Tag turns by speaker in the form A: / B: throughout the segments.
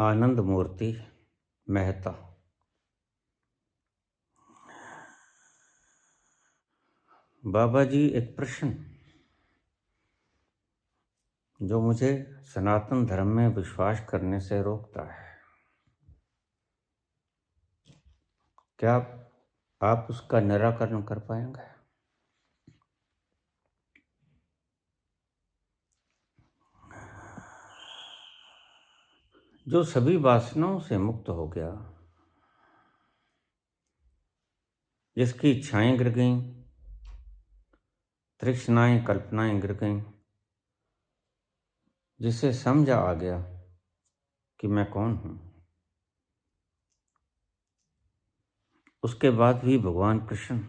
A: आनंद मूर्ति मेहता। बाबा जी, एक प्रश्न जो मुझे सनातन धर्म में विश्वास करने से रोकता है, क्या आप उसका निराकरण कर पाएंगे? जो सभी वासनाओं से मुक्त हो गया, जिसकी इच्छाएं गिर गईं, तृष्णाएं कल्पनाएं गिर गईं, जिसे समझ आ गया कि मैं कौन हूं, उसके बाद भी भगवान कृष्ण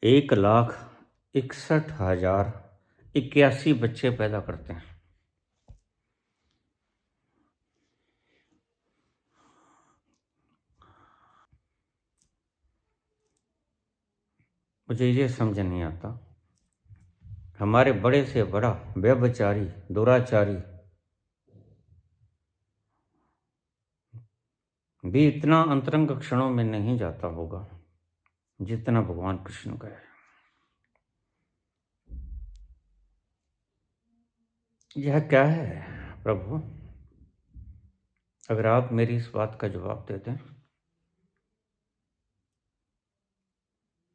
A: एक लाख 61,081 बच्चे पैदा करते हैं। मुझे ये समझ नहीं आता, हमारे बड़े से बड़ा व्यभिचारी, दुराचारी भी इतना अंतरंग क्षणों में नहीं जाता होगा जितना भगवान कृष्ण गए। यह क्या है प्रभु? अगर आप मेरी इस बात का जवाब दे दें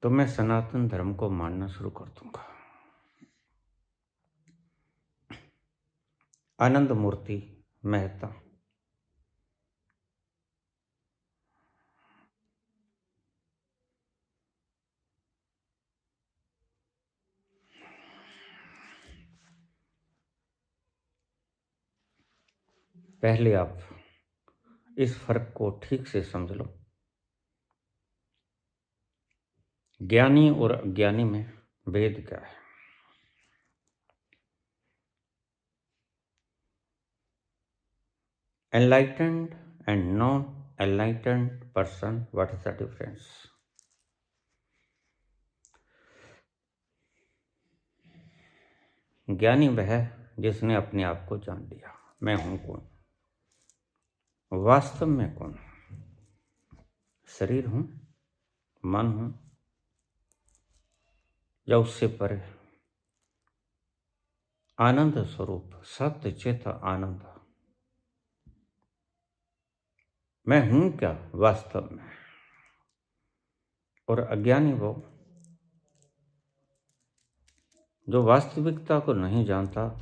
A: तो मैं सनातन धर्म को मानना शुरू कर दूंगा। आनंद मूर्ति मेहता। पहले आप इस फर्क को ठीक से समझ लो। ज्ञानी और अज्ञानी में भेद क्या है? Enlightened and non-enlightened person, what is the difference? ज्ञानी वह है जिसने अपने आप को जान लिया, मैं हूं कौन, वास्तव में कौन, शरीर हूं, मन हूं या उससे परे आनंद स्वरूप सत्य चित आनंद। मैं हूं क्या वास्तव में? और अज्ञानी वो जो वास्तविकता को नहीं जानता,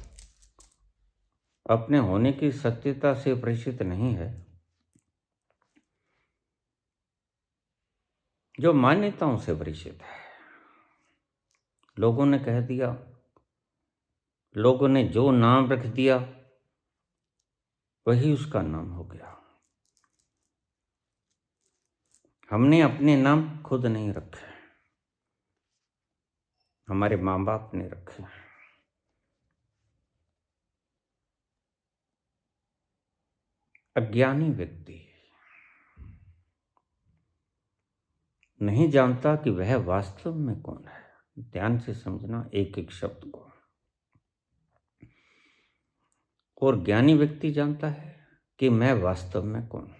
A: अपने होने की सत्यता से परिचित नहीं है, जो मान्यताओं से परिचित है। लोगों ने कह दिया, लोगों ने जो नाम रख दिया वही उसका नाम हो गया। हमने अपने नाम खुद नहीं रखे, हमारे माँ बाप ने रखे। अज्ञानी व्यक्ति नहीं जानता कि वह वास्तव में कौन है। ध्यान से समझना एक एक शब्द को। और ज्ञानी व्यक्ति जानता है कि मैं वास्तव में कौन हूं,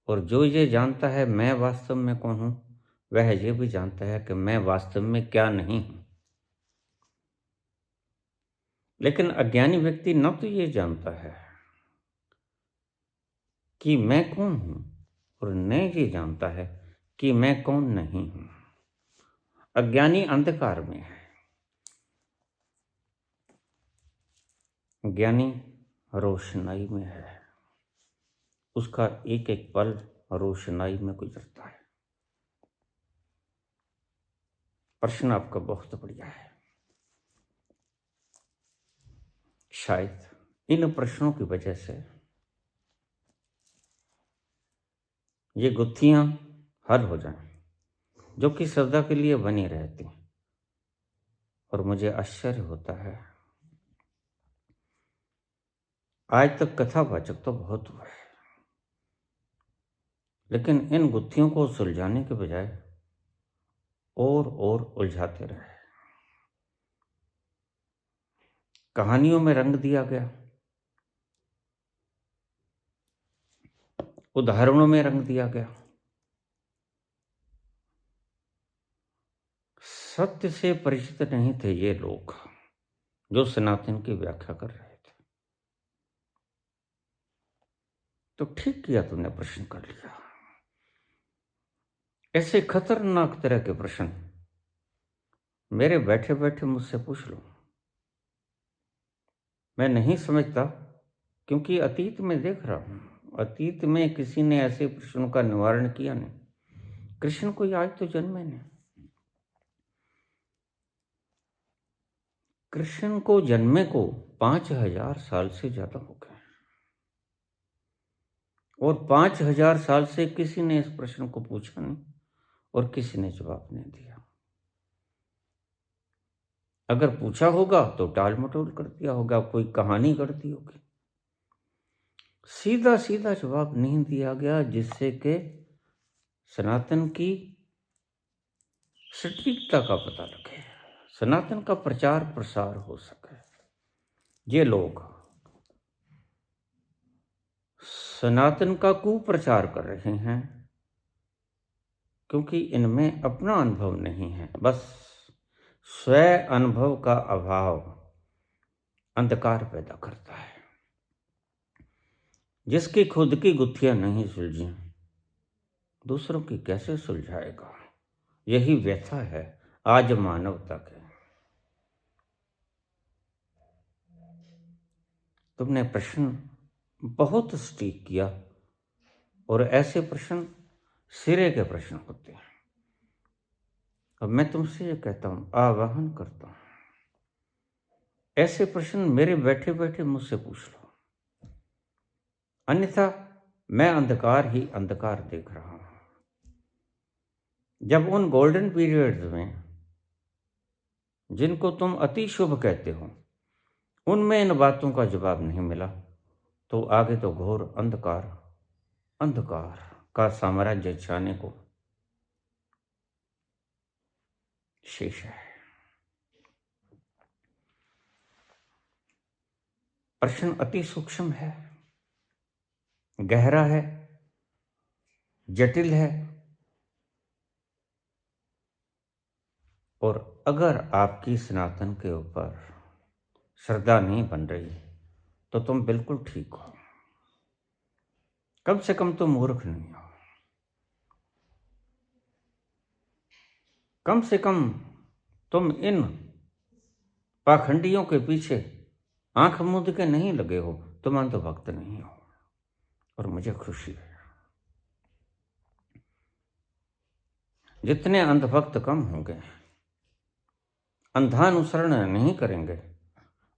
A: और जो ये जानता है मैं वास्तव में कौन हूं, वह ये भी जानता है कि मैं वास्तव में क्या नहीं हूं। लेकिन अज्ञानी व्यक्ति न तो ये जानता है कि मैं कौन हूं, और न ये जानता है कि मैं कौन नहीं हूं। अज्ञानी अंधकार में है, ज्ञानी रोशनाई में है। उसका एक एक पल रोशनाई में गुजरता है। प्रश्न आपका बहुत बढ़िया है। शायद इन प्रश्नों की वजह से ये गुत्थियां हल हो जाएं, जो कि सदा के लिए बनी रहती। और मुझे आश्चर्य होता है, आज तक कथावाचक तो बहुत हुआ है, लेकिन इन गुत्थियों को सुलझाने के बजाय और उलझाते रहे। कहानियों में रंग दिया गया, उदाहरणों में रंग दिया गया, सत्य से परिचित नहीं थे ये लोग जो सनातन की व्याख्या कर रहे थे। तो ठीक किया तुमने प्रश्न कर लिया। ऐसे खतरनाक तरह के प्रश्न मेरे बैठे बैठे मुझसे पूछ लो, मैं नहीं समझता, क्योंकि अतीत में देख रहा हूं, अतीत में किसी ने ऐसे प्रश्नों का निवारण किया नहीं। कृष्ण कोई आज तो जन्मे नहीं, कृष्ण को जन्मे को 5000 साल से ज्यादा हो गए, और 5000 साल से किसी ने इस प्रश्न को पूछा नहीं और किसी ने जवाब नहीं दिया। अगर पूछा होगा तो टाल मटोल कर दिया होगा, कोई कहानी कर दी होगी। सीधा सीधा जवाब नहीं दिया गया जिससे कि सनातन की सटीकता का पता लगे, सनातन का प्रचार प्रसार हो सके। ये लोग सनातन का कुप्रचार कर रहे हैं क्योंकि इनमें अपना अनुभव नहीं है, बस स्व अनुभव का अभाव अंधकार पैदा करता है। जिसकी खुद की गुत्थियां नहीं सुलझी, दूसरों की कैसे सुलझाएगा? यही व्यथा है आज मानवता के। तुमने प्रश्न बहुत सटीक किया, और ऐसे प्रश्न सिरे के प्रश्न होते हैं। अब मैं तुमसे ये कहता हूं, आह्वान करता हूं, ऐसे प्रश्न मेरे बैठे बैठे मुझसे पूछ लो, अन्यथा मैं अंधकार ही अंधकार देख रहा हूं। जब उन गोल्डन पीरियड्स में जिनको तुम अति शुभ कहते हो, उनमें इन बातों का जवाब नहीं मिला, तो आगे तो घोर अंधकार अंधकार का साम्राज्य छाने को शेष है। प्रश्न अति सूक्ष्म है, गहरा है, जटिल है, और अगर आपकी सनातन के ऊपर श्रद्धा नहीं बन रही तो तुम बिल्कुल ठीक हो, कम से कम तुम मूर्ख नहीं हो, कम से कम तुम इन पाखंडियों के पीछे आंख मूंद के नहीं लगे हो, तुम अंधभक्त नहीं हो, और मुझे खुशी है। जितने अंधभक्त कम होंगे, अंधानुसरण नहीं करेंगे,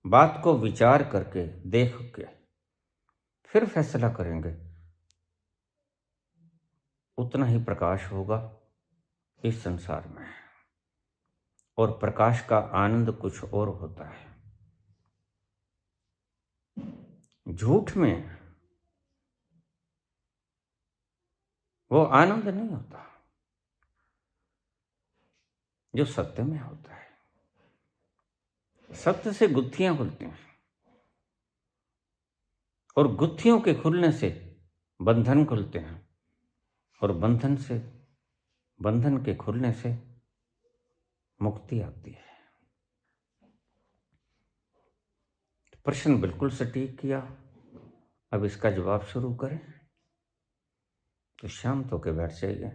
A: बात को विचार करके देख के फिर फैसला करेंगे, उतना ही प्रकाश होगा इस संसार में। और प्रकाश का आनंद कुछ और होता है। झूठ में वो आनंद नहीं होता जो सत्य में होता है। सत्य से गुत्थियां खुलती हैं, और गुत्थियों के खुलने से बंधन खुलते हैं, और बंधन के खुलने से मुक्ति आती है। प्रश्न बिल्कुल सटीक किया, अब इसका जवाब शुरू करें। तो शांत होकर बैठ जाइए,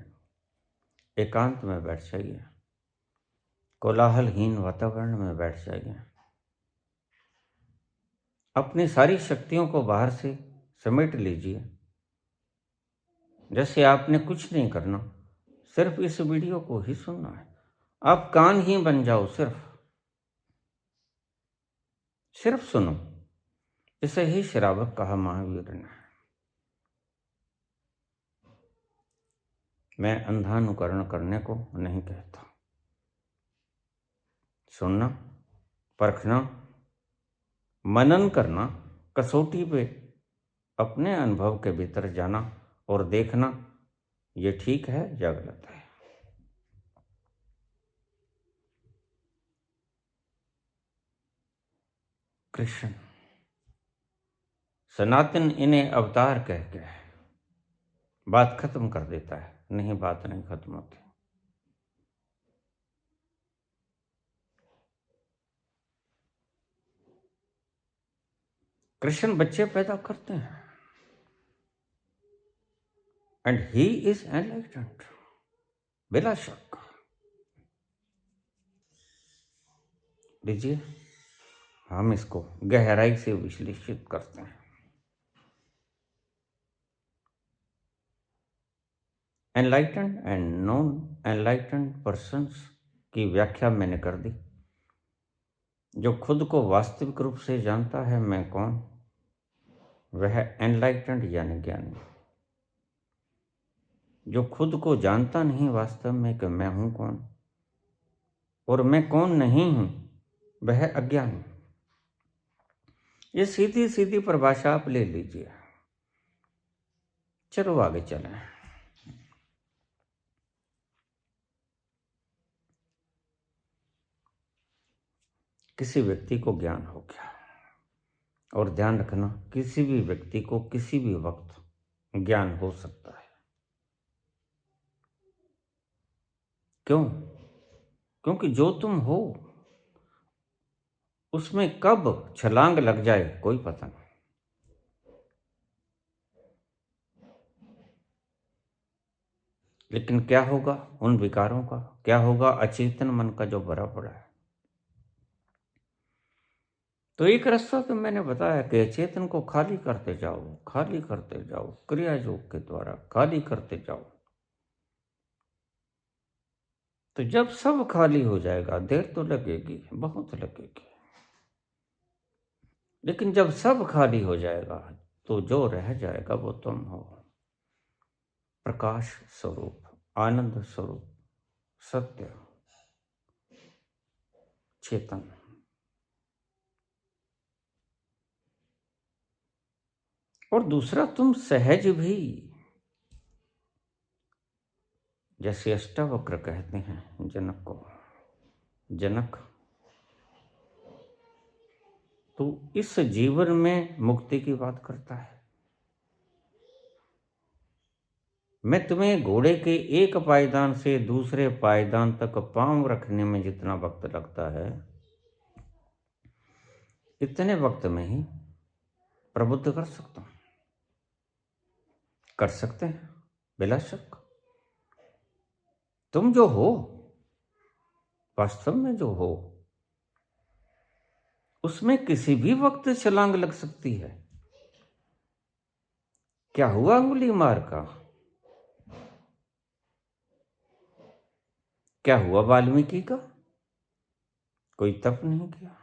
A: एकांत में बैठ जाइए, कोलाहलहीन वातावरण में बैठ जाइए, अपनी सारी शक्तियों को बाहर से समेट लीजिए। जैसे आपने कुछ नहीं करना, सिर्फ इस वीडियो को ही सुनना है। आप कान ही बन जाओ, सिर्फ सुनो। इसे ही श्रावक कहा महावीर ने। मैं अंधानुकरण करने को नहीं कहता। सुनना, परखना, मनन करना, कसौटी पे अपने अनुभव के भीतर जाना और देखना ये ठीक है या गलत है। कृष्ण सनातन इन्हें अवतार कह के बात खत्म कर देता है। नहीं, बात नहीं खत्म होती। कृष्ण बच्चे पैदा करते हैं एंड ही इज एनलाइटेंड, बिला शक। लीजिए, हम इसको गहराई से विश्लेषित करते हैं। Enlightened and non enlightened persons की व्याख्या मैंने कर दी। जो खुद को वास्तविक रूप से जानता है मैं कौन, वह एनलाइटेंड यानी ज्ञानी। जो खुद को जानता नहीं वास्तव में कि मैं हूं कौन और मैं कौन नहीं हूं, वह अज्ञानी। ये सीधी सीधी परिभाषा आप ले लीजिए। चलो आगे चलें। किसी व्यक्ति को ज्ञान हो गया, और ध्यान रखना, किसी भी व्यक्ति को किसी भी वक्त ज्ञान हो सकता है। क्यों? क्योंकि जो तुम हो उसमें कब छलांग लग जाए कोई पता नहीं। लेकिन क्या होगा उन विकारों का, क्या होगा अचेतन मन का जो भरा पड़ा है। तो एक रास्ता तो मैंने बताया कि अचेतन को खाली करते जाओ, खाली करते जाओ, क्रिया योग के द्वारा खाली करते जाओ। तो जब सब खाली हो जाएगा, देर तो लगेगी, बहुत लगेगी, लेकिन जब सब खाली हो जाएगा तो जो रह जाएगा वो तुम हो। प्रकाश स्वरूप, आनंद स्वरूप, सत्य, चेतन। और दूसरा, तुम सहज भी, जैसे अष्टावक्र कहते हैं जनक को, जनक तू इस जीवन में मुक्ति की बात करता है। मैं तुम्हें घोड़े के एक पायदान से दूसरे पायदान तक पांव रखने में जितना वक्त लगता है, इतने वक्त में ही प्रबुद्ध कर सकता हूं। कर सकते हैं बिला शक। तुम जो हो, वास्तव में जो हो, उसमें किसी भी वक्त छलांग लग सकती है। क्या हुआ अंगुली मार का? क्या हुआ वाल्मीकि का? कोई तप नहीं किया,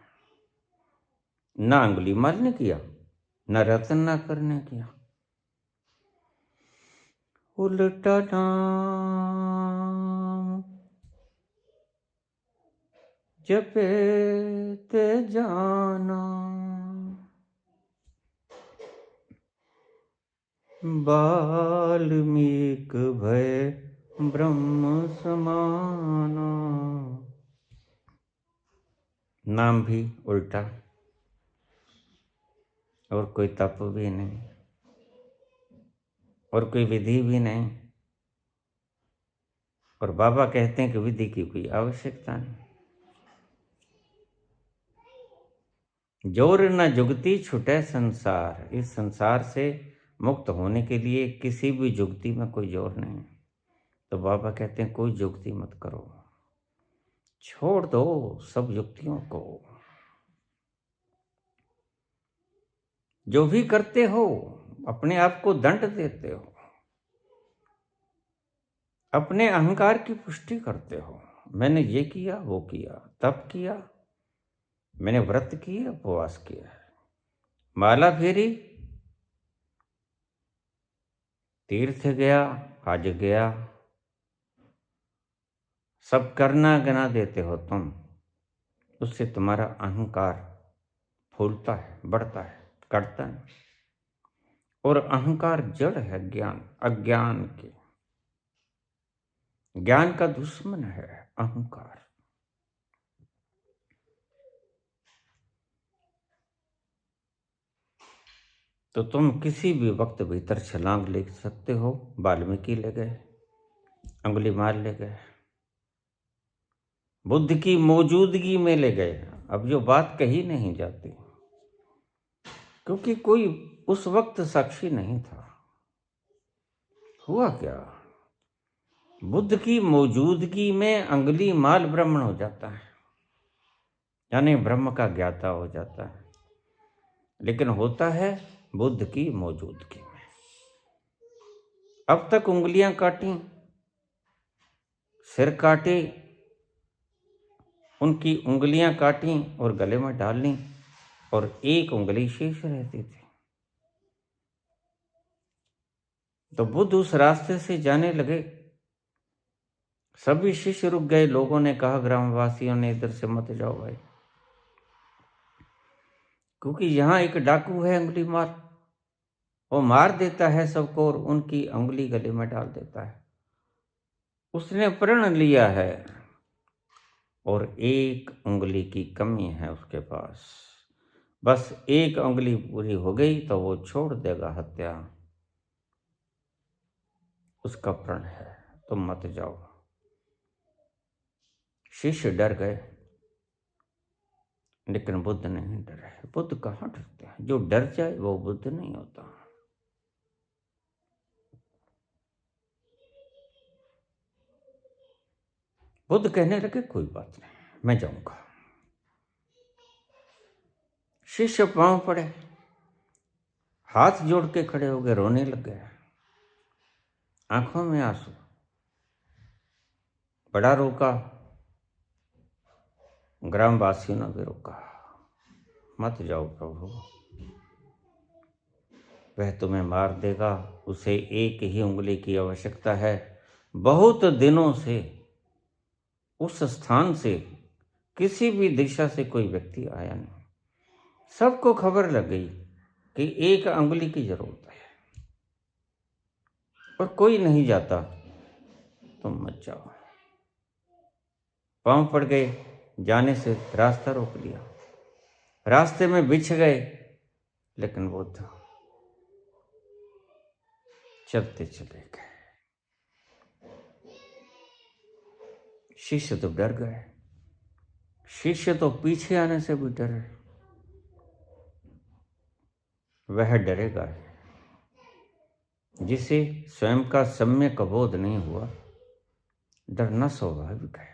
A: ना अंगुली मार ने किया, ना रतन ना करने किया। उल्टा नाम जपते जाना, वाल्मीकि भय ब्रह्म समाना। नाम भी उल्टा, और कोई तप भी नहीं, और कोई विधि भी नहीं। और बाबा कहते हैं कि विधि की कोई आवश्यकता नहीं। जोर न जुगती छुटे संसार, इस संसार से मुक्त होने के लिए किसी भी जुगती में कोई जोर नहीं। तो बाबा कहते हैं कोई जुगती मत करो, छोड़ दो सब युक्तियों को। जो भी करते हो अपने आप को दंड देते हो, अपने अहंकार की पुष्टि करते हो। मैंने ये किया, वो किया, तप किया, मैंने व्रत किए, उपवास किया, माला फेरी, तीर्थ गया, हज गया, सब करना गना देते हो तुम। उससे तुम्हारा अहंकार फूलता है, बढ़ता है, कटता है। और अहंकार जड़ है ज्ञान, अज्ञान के। ज्ञान का दुश्मन है अहंकार। तो तुम किसी भी वक्त भीतर छलांग ले सकते हो। वाल्मीकि ले गए, अंगुलीमाल ले गए, बुद्ध की मौजूदगी में ले गए। अब जो बात कही नहीं जाती, क्योंकि कोई उस वक्त साक्षी नहीं था। हुआ क्या? बुद्ध की मौजूदगी में अंगुलीमाल ब्राह्मण हो जाता है, यानी ब्रह्म का ज्ञाता हो जाता है। लेकिन होता है बुद्ध की मौजूदगी में। अब तक उंगलियां काटी, सिर काटे, उनकी उंगलियां काटी और गले में डाल ली, और एक उंगली शेष रहती थी। तो बुद्ध उस रास्ते से जाने लगे। सभी शिष्य रुक गए। लोगों ने कहा, ग्रामवासियों ने, इधर से मत जाओ भाई, क्योंकि यहां एक डाकू है अंगुलीमाल, वो मार देता है सबको और उनकी उंगली गले में डाल देता है। उसने प्रण लिया है और एक उंगली की कमी है उसके पास। बस एक उंगली पूरी हो गई तो वो छोड़ देगा हत्या। उसका प्रण है, तुम मत जाओ। शिष्य डर गए, लेकिन बुद्ध नहीं डरे। बुद्ध कहाँ डरते हैं? जो डर जाए वो बुद्ध नहीं होता। बुद्ध कहने लगे, कोई बात नहीं, मैं जाऊंगा। शिष्य पांव पड़े, हाथ जोड़ के खड़े हो गए, रोने लग गए, आंखों में आंसू। बड़ा रोका, ग्रामवासियों ने भी रोका, मत जाओ प्रभु, वह तुम्हें मार देगा। उसे एक ही उंगली की आवश्यकता है। बहुत दिनों से उस स्थान से किसी भी दिशा से कोई व्यक्ति आया नहीं। सबको खबर लग गई कि एक उंगली की जरूरत है, और कोई नहीं जाता। तुम मत जाओ। पांव पड़ गए, जाने से रास्ता रोक लिया, रास्ते में बिछ गए, लेकिन बुद्ध चलते चले गए। शिष्य तो डर गए, शिष्य तो पीछे आने से भी डरे। वह डरेगा जिसे स्वयं का सम्यक बोध नहीं हुआ। डरना स्वाभाविक है।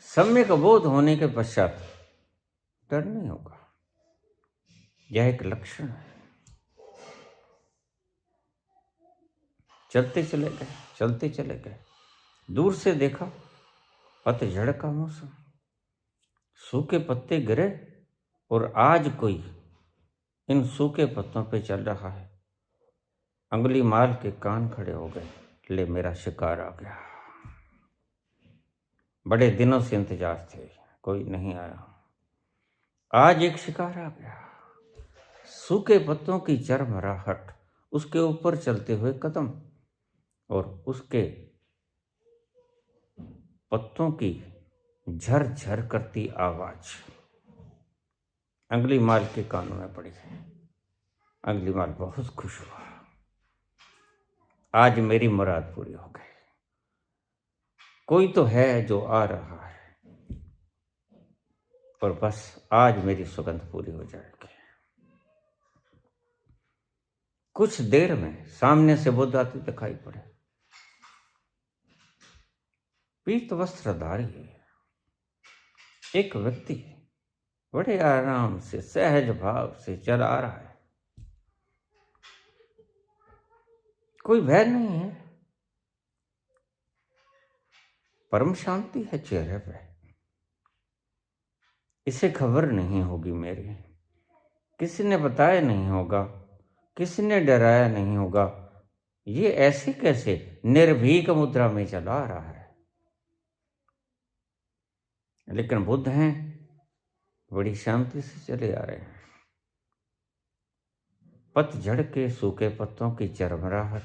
A: सम्यक बोध होने के पश्चात डर नहीं होगा, यह एक लक्षण है। चलते चले गए, चलते चले गए। दूर से देखा, पतझड़ का मौसम, सूखे पत्ते गिरे, और आज कोई इन सूखे पत्तों पे चल रहा है। अंगुलीमाल के कान खड़े हो गए, ले मेरा शिकार आ गया। बड़े दिनों से इंतजार थे, कोई नहीं आया। आज एक शिकार आ गया। सूखे पत्तों की चरमराहट, उसके ऊपर चलते हुए कदम, और उसके पत्तों की झरझर करती आवाज अंगुलीमाल के कानों में पड़ी। अंगुलीमाल बहुत खुश हुआ, आज मेरी मुराद पूरी हो गई। कोई तो है जो आ रहा है, और बस आज मेरी सुगंध पूरी हो जाएगी। कुछ देर में सामने से बुद्ध आते दिखाई पड़े। पीत वस्त्रधारी एक व्यक्ति बड़े आराम से, सहज भाव से चला आ रहा है। कोई भय नहीं है, परम शांति है चेहरे पे। इसे खबर नहीं होगी मेरी, किसी ने बताया नहीं होगा, किसी ने डराया नहीं होगा। ये ऐसे कैसे निर्भीक मुद्रा में चला आ रहा है। लेकिन बुद्ध हैं, बड़ी शांति से चले आ रहे हैं। पतझड़ के सूखे पत्तों की चरमराहट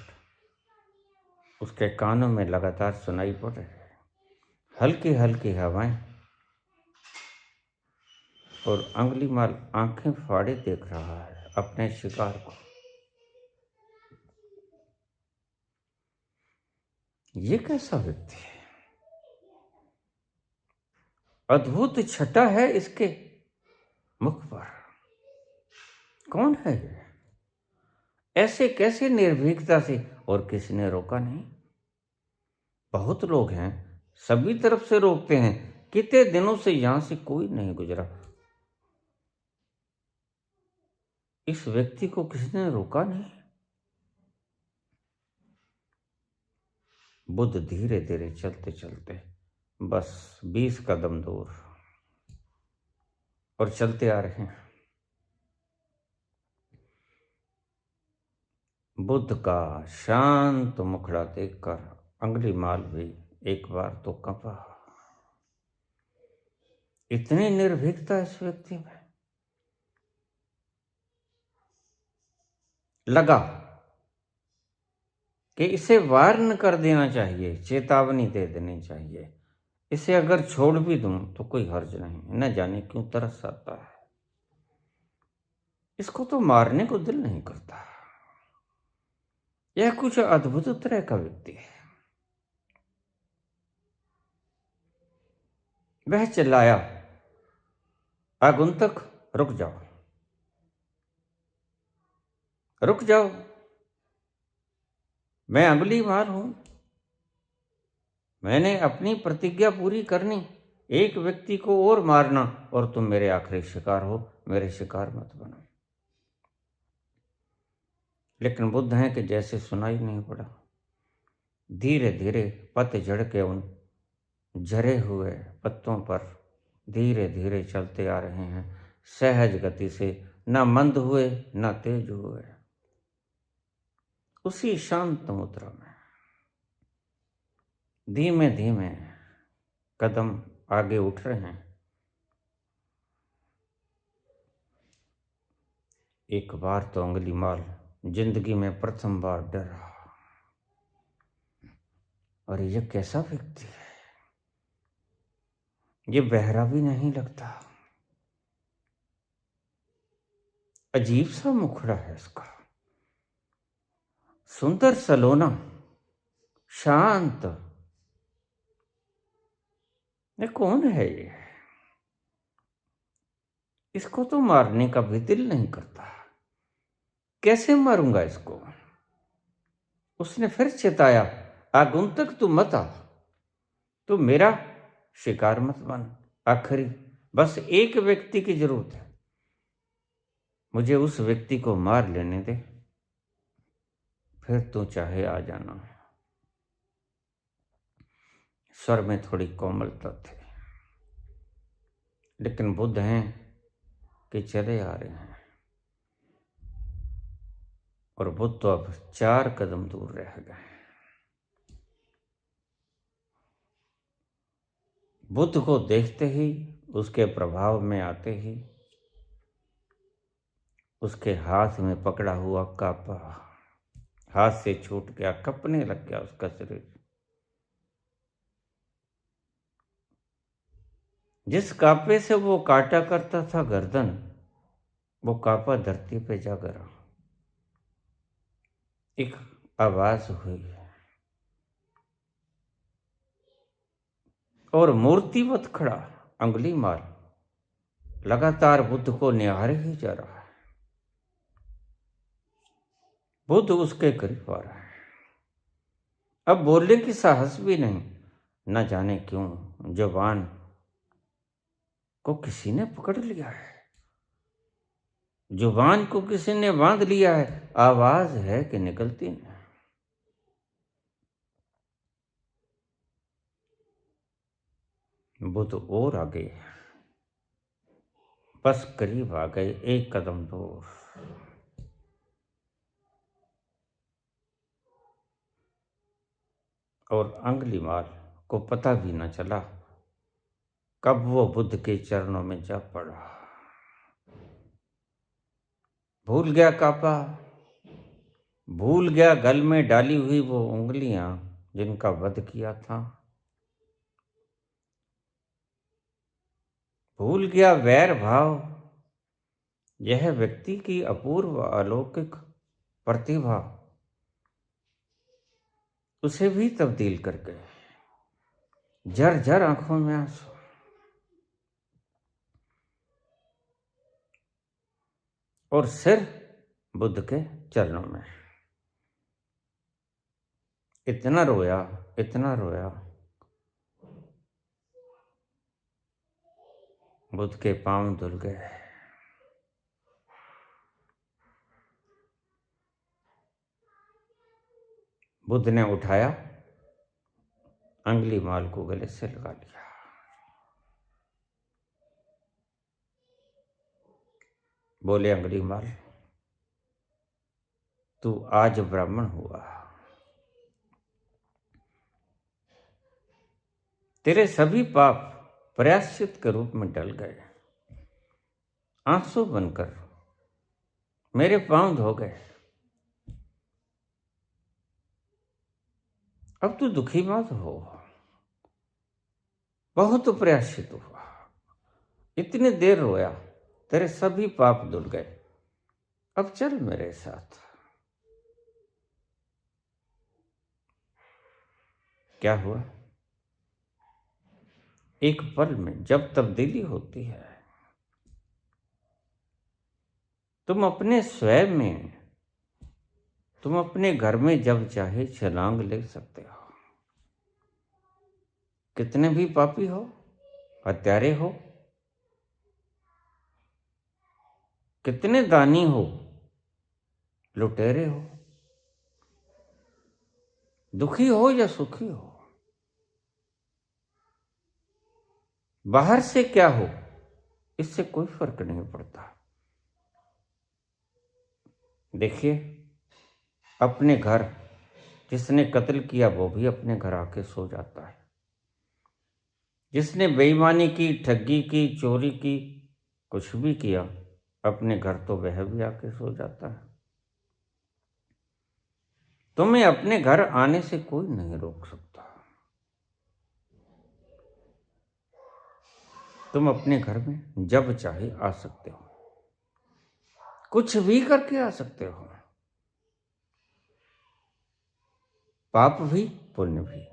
A: उसके कानों में लगातार सुनाई पड़ रही है। हल्की हल्की हवाएं और अंगुलीमाल आंखें फाड़े देख रहा है अपने शिकार को। ये कैसा व्यक्ति है? अद्भुत छटा है इसके मुख पर। कौन है ये? ऐसे कैसे निर्भीकता से? और किसी ने रोका नहीं। बहुत लोग हैं, सभी तरफ से रोकते हैं, कितने दिनों से यहां से कोई नहीं गुजरा। इस व्यक्ति को किसी ने रोका नहीं। बुद्ध धीरे धीरे चलते चलते बस 20 कदम दूर और चलते आ रहे हैं। बुद्ध का शांत मुखड़ा देखकर अंगुलीमाल भी एक बार तो कंपा। इतनी निर्भीकता इस व्यक्ति में। लगा कि इसे वार्न कर देना चाहिए, चेतावनी दे देनी चाहिए। इसे अगर छोड़ भी दूं तो कोई हर्ज नहीं, न जाने क्यों तरस आता है। इसको तो मारने को दिल नहीं करता। यह कुछ अद्भुत तरह का व्यक्ति है। वह चिल्लाया, आगंतुक रुक जाओ, रुक जाओ, मैं अंगुलीमाल हूं। मैंने अपनी प्रतिज्ञा पूरी करनी, एक व्यक्ति को और मारना, और तुम मेरे आखिरी शिकार हो। मेरे शिकार मत बनो। लेकिन बुद्ध हैं कि जैसे सुनाई नहीं पड़ा। धीरे धीरे पतझड़ के उन झरे हुए पत्तों पर धीरे धीरे चलते आ रहे हैं, सहज गति से, न मंद हुए न तेज हुए, उसी शांत मुद्रा में धीमे धीमे कदम आगे उठ रहे हैं। एक बार तो अंगुलीमाल जिंदगी में प्रथम बार डरा। और ये कैसा व्यक्ति है? ये बहरा भी नहीं लगता। अजीब सा मुखड़ा है इसका, सुंदर सलोना, शांत। ये कौन है ये? इसको तो मारने का भी दिल नहीं करता। कैसे मारूंगा इसको? उसने फिर चिताया, आगंतुक तू मत आ, तू मेरा शिकार मत बन। आखिरी बस एक व्यक्ति की जरूरत है, मुझे उस व्यक्ति को मार लेने दे, फिर तू चाहे आ जाना। स्वर में थोड़ी कोमलता थी। लेकिन बुद्ध हैं कि चले आ रहे हैं, और बुद्ध तो अब 4 कदम दूर रह गए। बुद्ध को देखते ही, उसके प्रभाव में आते ही, उसके हाथ में पकड़ा हुआ कापा हाथ से छूट गया, कपने लग गया उसका शरीर। जिस कापे से वो काटा करता था गर्दन, वो कापा धरती पे जा गिरा। एक आवाज हुई और मूर्तिवत खड़ा अंगुलीमाल लगातार बुद्ध को निहारे ही जा रहा है। बुद्ध उसके करीब आ रहा है। अब बोलने की साहस भी नहीं। न जाने क्यों जुबान को किसी ने पकड़ लिया है, जुबान को किसी ने बांध लिया है। आवाज है कि निकलती नहीं। बुद्ध और आगे, बस करीब आ गए, 1 कदम दूर। और अंगुलीमाल को पता भी न चला कब वो बुद्ध के चरणों में जा पड़ा। भूल गया कापा, भूल गया गल में डाली हुई वो उंगलियां जिनका वध किया था। भूल गया वैर भाव, यह व्यक्ति की अपूर्व अलौकिक प्रतिभा उसे भी तब्दील कर गए। झर झर आंखों में आंसू। और सिर बुद्ध के चरणों में। इतना रोया, इतना रोया, बुद्ध के पांव धुल गए। बुद्ध ने उठाया, अंगुलीमाल को गले से लगा लिया। बोले, अंगुलीमाल, तू आज ब्राह्मण हुआ। तेरे सभी पाप प्रायश्चित के रूप में टल गए। आंसू बनकर मेरे पांव धो गए। अब तू दुखी मत हो, बहुत प्रायश्चित हुआ। इतनी देर रोया, तेरे सभी पाप धुल गए। अब चल मेरे साथ। क्या हुआ? एक पल में जब तब्दीली होती है, तुम अपने स्वयं में, तुम अपने घर में जब चाहे छलांग ले सकते हो। कितने भी पापी हो, हत्यारे हो, कितने दानी हो, लुटेरे हो, दुखी हो या सुखी हो, बाहर से क्या हो, इससे कोई फर्क नहीं पड़ता। देखिए, अपने घर जिसने कत्ल किया वो भी अपने घर आके सो जाता है। जिसने बेईमानी की, ठगी की, चोरी की, कुछ भी किया, अपने घर तो वह भी आके सो जाता है। तुम्हें अपने घर आने से कोई नहीं रोक सकता। तुम अपने घर में जब चाहे आ सकते हो, कुछ भी करके आ सकते हो, पाप भी पुण्य भी,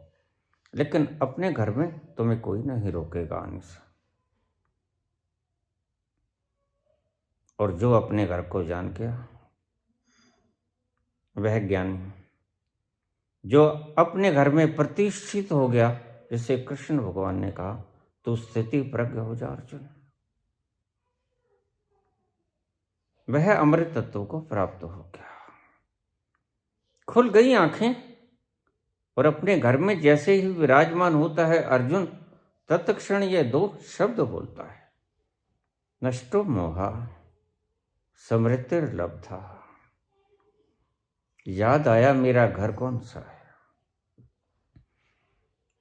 A: लेकिन अपने घर में तुम्हें कोई नहीं रोकेगा आने से। और जो अपने घर को जान गया वह ज्ञानी है। जो अपने घर में प्रतिष्ठित हो गया, जिसे कृष्ण भगवान ने कहा, तू स्थिति प्रज्ञ हो जा अर्जुन, वह अमृत तत्व को प्राप्त हो गया। खुल गई आंखें, और अपने घर में जैसे ही विराजमान होता है अर्जुन, तत्क्षण ये दो शब्द बोलता है, नष्टो मोहा स्मृतिर्लब्धा। याद आया मेरा घर कौन सा है।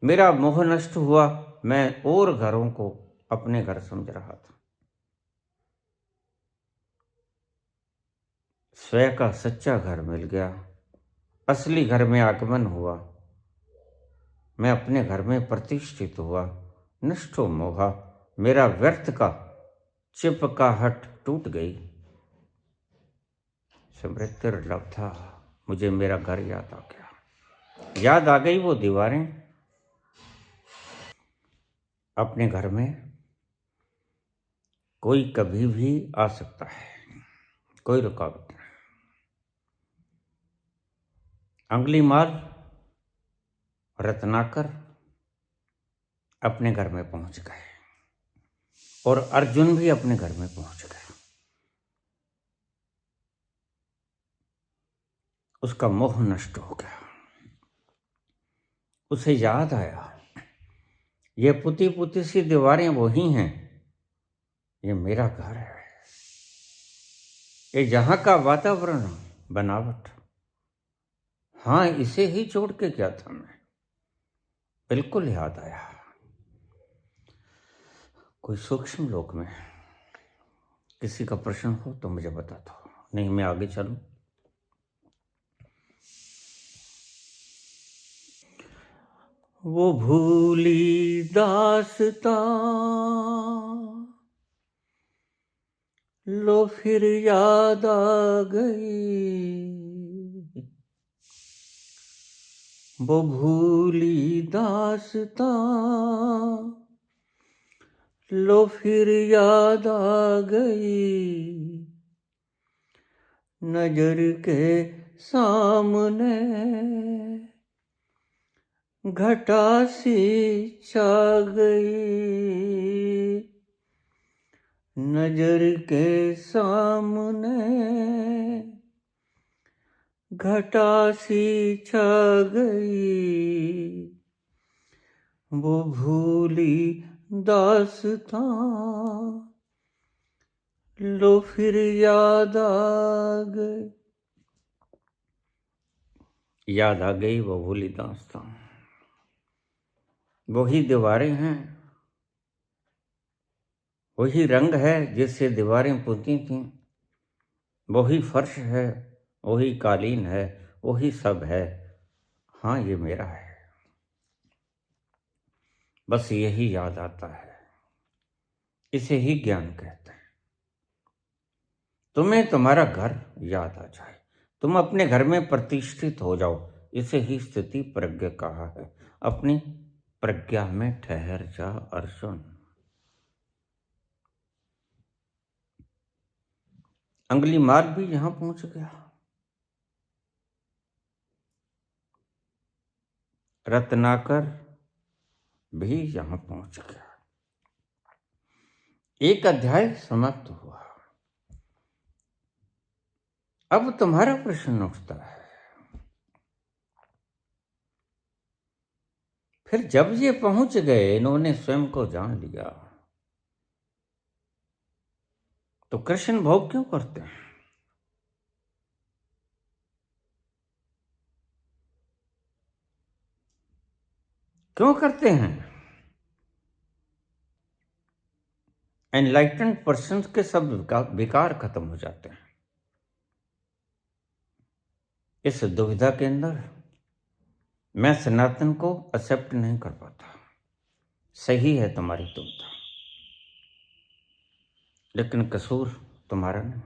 A: मेरा मोह नष्ट हुआ, मैं और घरों को अपने घर समझ रहा था। स्वयं का सच्चा घर मिल गया, असली घर में आगमन हुआ, मैं अपने घर में प्रतिष्ठित हुआ। नष्टो मोहा, मेरा व्यर्थ का चिपकाहट टूट गई। स्मृतिर्लब्धा, मुझे मेरा घर याद आ गया। याद आ गई वो दीवारें। अपने घर में कोई कभी भी आ सकता है, कोई रुकावट नहीं। अंगुलीमाल, रत्नाकर अपने घर में पहुंच गए, और अर्जुन भी अपने घर में पहुंच गए। उसका मोह नष्ट हो गया। उसे याद आया, ये पुती पुती सी दीवारें वही हैं, ये मेरा घर है। ये यहाँ का वातावरण, बनावट, हाँ, इसे ही छोड़ के क्या था मैं। बिल्कुल याद आया। कोई सूक्ष्म लोक में किसी का प्रश्न हो तो मुझे बता दो, नहीं मैं आगे चलूं। वो भूली दास्तां लो फिर याद आ गई वो भूली दास्तां, लो फिर याद आ गई नजर के सामने घटा सी छा गई, नजर के सामने घटा सी छा गई वो भूली दास्तां, लो फिर याद आ गई, याद आ गई वो भूली दास्तां। वही दीवारें हैं, वही रंग है जिससे दीवारें पुती थीं, वही फर्श है, वही कालीन है, वही सब है। हाँ, ये मेरा है, बस यही याद आता है, इसे ही ज्ञान कहते हैं। तुम्हें तुम्हारा घर याद आ जाए, तुम अपने घर में प्रतिष्ठित हो जाओ, इसे ही स्थिति प्रज्ञा कहा है। अपनी प्रज्ञा में ठहर जा अर्जुन। अंगुली मार्ग भी यहां पहुंच गया, रत्नाकर भी यहां पहुंच गया। एक अध्याय समाप्त हुआ। अब तुम्हारा प्रश्न उठता है, फिर जब ये पहुंच गए, इन्होंने स्वयं को जान लिया, तो कृष्ण भोग क्यों करते हैं? क्यों करते हैं? एनलाइटेंड पर्सन के सब विकार खत्म हो जाते हैं। इस दुविधा के अंदर मैं सनातन को एक्सेप्ट नहीं कर पाता। सही है तुम्हारी दुविधा, लेकिन कसूर तुम्हारा नहीं,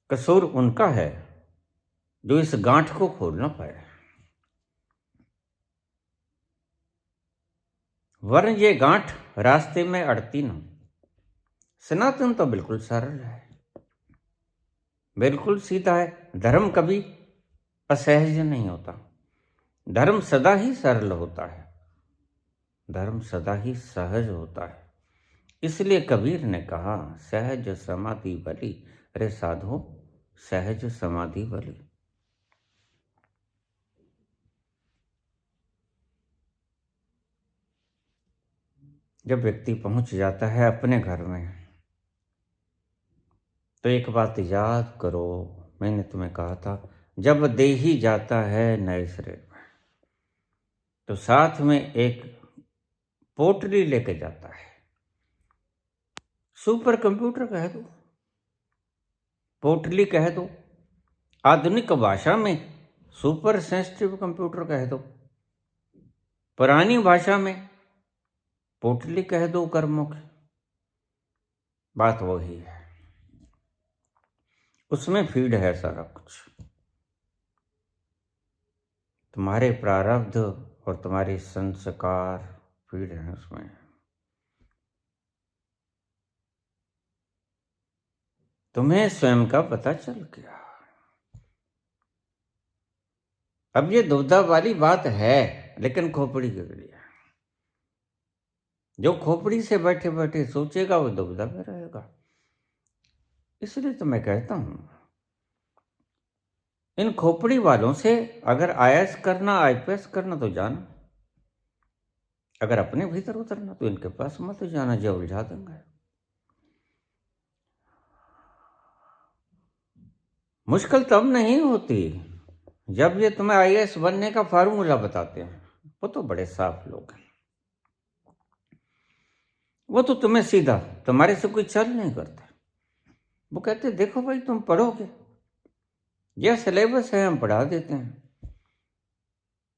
A: कसूर उनका है जो इस गांठ को खोल ना पाए। वरन ये गांठ रास्ते में अड़ती ना। सनातन तो बिल्कुल सरल है, बिल्कुल सीधा है। धर्म कभी असहज नहीं होता, धर्म सदा ही सरल होता है, धर्म सदा ही सहज होता है। इसलिए कबीर ने कहा, सहज समाधि बली। रे साधो, सहज समाधि बली। जब व्यक्ति पहुंच जाता है अपने घर में, तो एक बात याद करो, मैंने तुम्हें कहा था, जब दे ही जाता है नए सिरे में, तो साथ में एक पोटली लेके जाता है। सुपर कंप्यूटर कह दो, पोटली कह दो, आधुनिक भाषा में सुपर सेंसिटिव कंप्यूटर कह दो, पुरानी भाषा में पोटली कह दो कर्मों की, बात वही है। उसमें फीड है सारा कुछ, तुम्हारे प्रारब्ध और तुम्हारे संस्कार फीड है उसमें। तुम्हें स्वयं का पता चल गया। अब ये दुविधा वाली बात है, लेकिन खोपड़ी के लिए। जो खोपड़ी से बैठे बैठे सोचेगा वो दुविधा में रहेगा। इसलिए तो मैं कहता हूं, इन खोपड़ी वालों से अगर आईएएस करना, आईपीएस करना तो जाना, अगर अपने भीतर उतरना तो इनके पास मत जाना, जो उलझा देंगे। मुश्किल तब नहीं होती जब ये तुम्हें आईएएस बनने का फार्मूला बताते हैं। वो तो बड़े साफ लोग हैं, वो तो तुम्हें सीधा, तुम्हारे से कोई छल नहीं करता। वो कहते देखो भाई, तुम पढ़ोगे, यह सिलेबस है, हम पढ़ा देते हैं,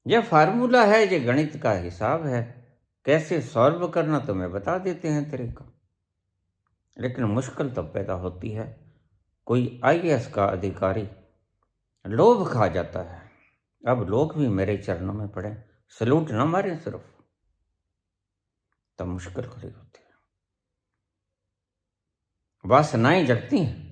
A: यह फार्मूला है, ये गणित का हिसाब है, कैसे सॉल्व करना तुम्हें बता देते हैं तरीका। लेकिन मुश्किल तब पैदा होती है कोई आईएएस का अधिकारी लोभ खा जाता है, अब लोग भी मेरे चरणों में पड़े, सलूट न मारे सिर्फ, तब मुश्किल खड़ी होती है। वासनाएं जगती हैं,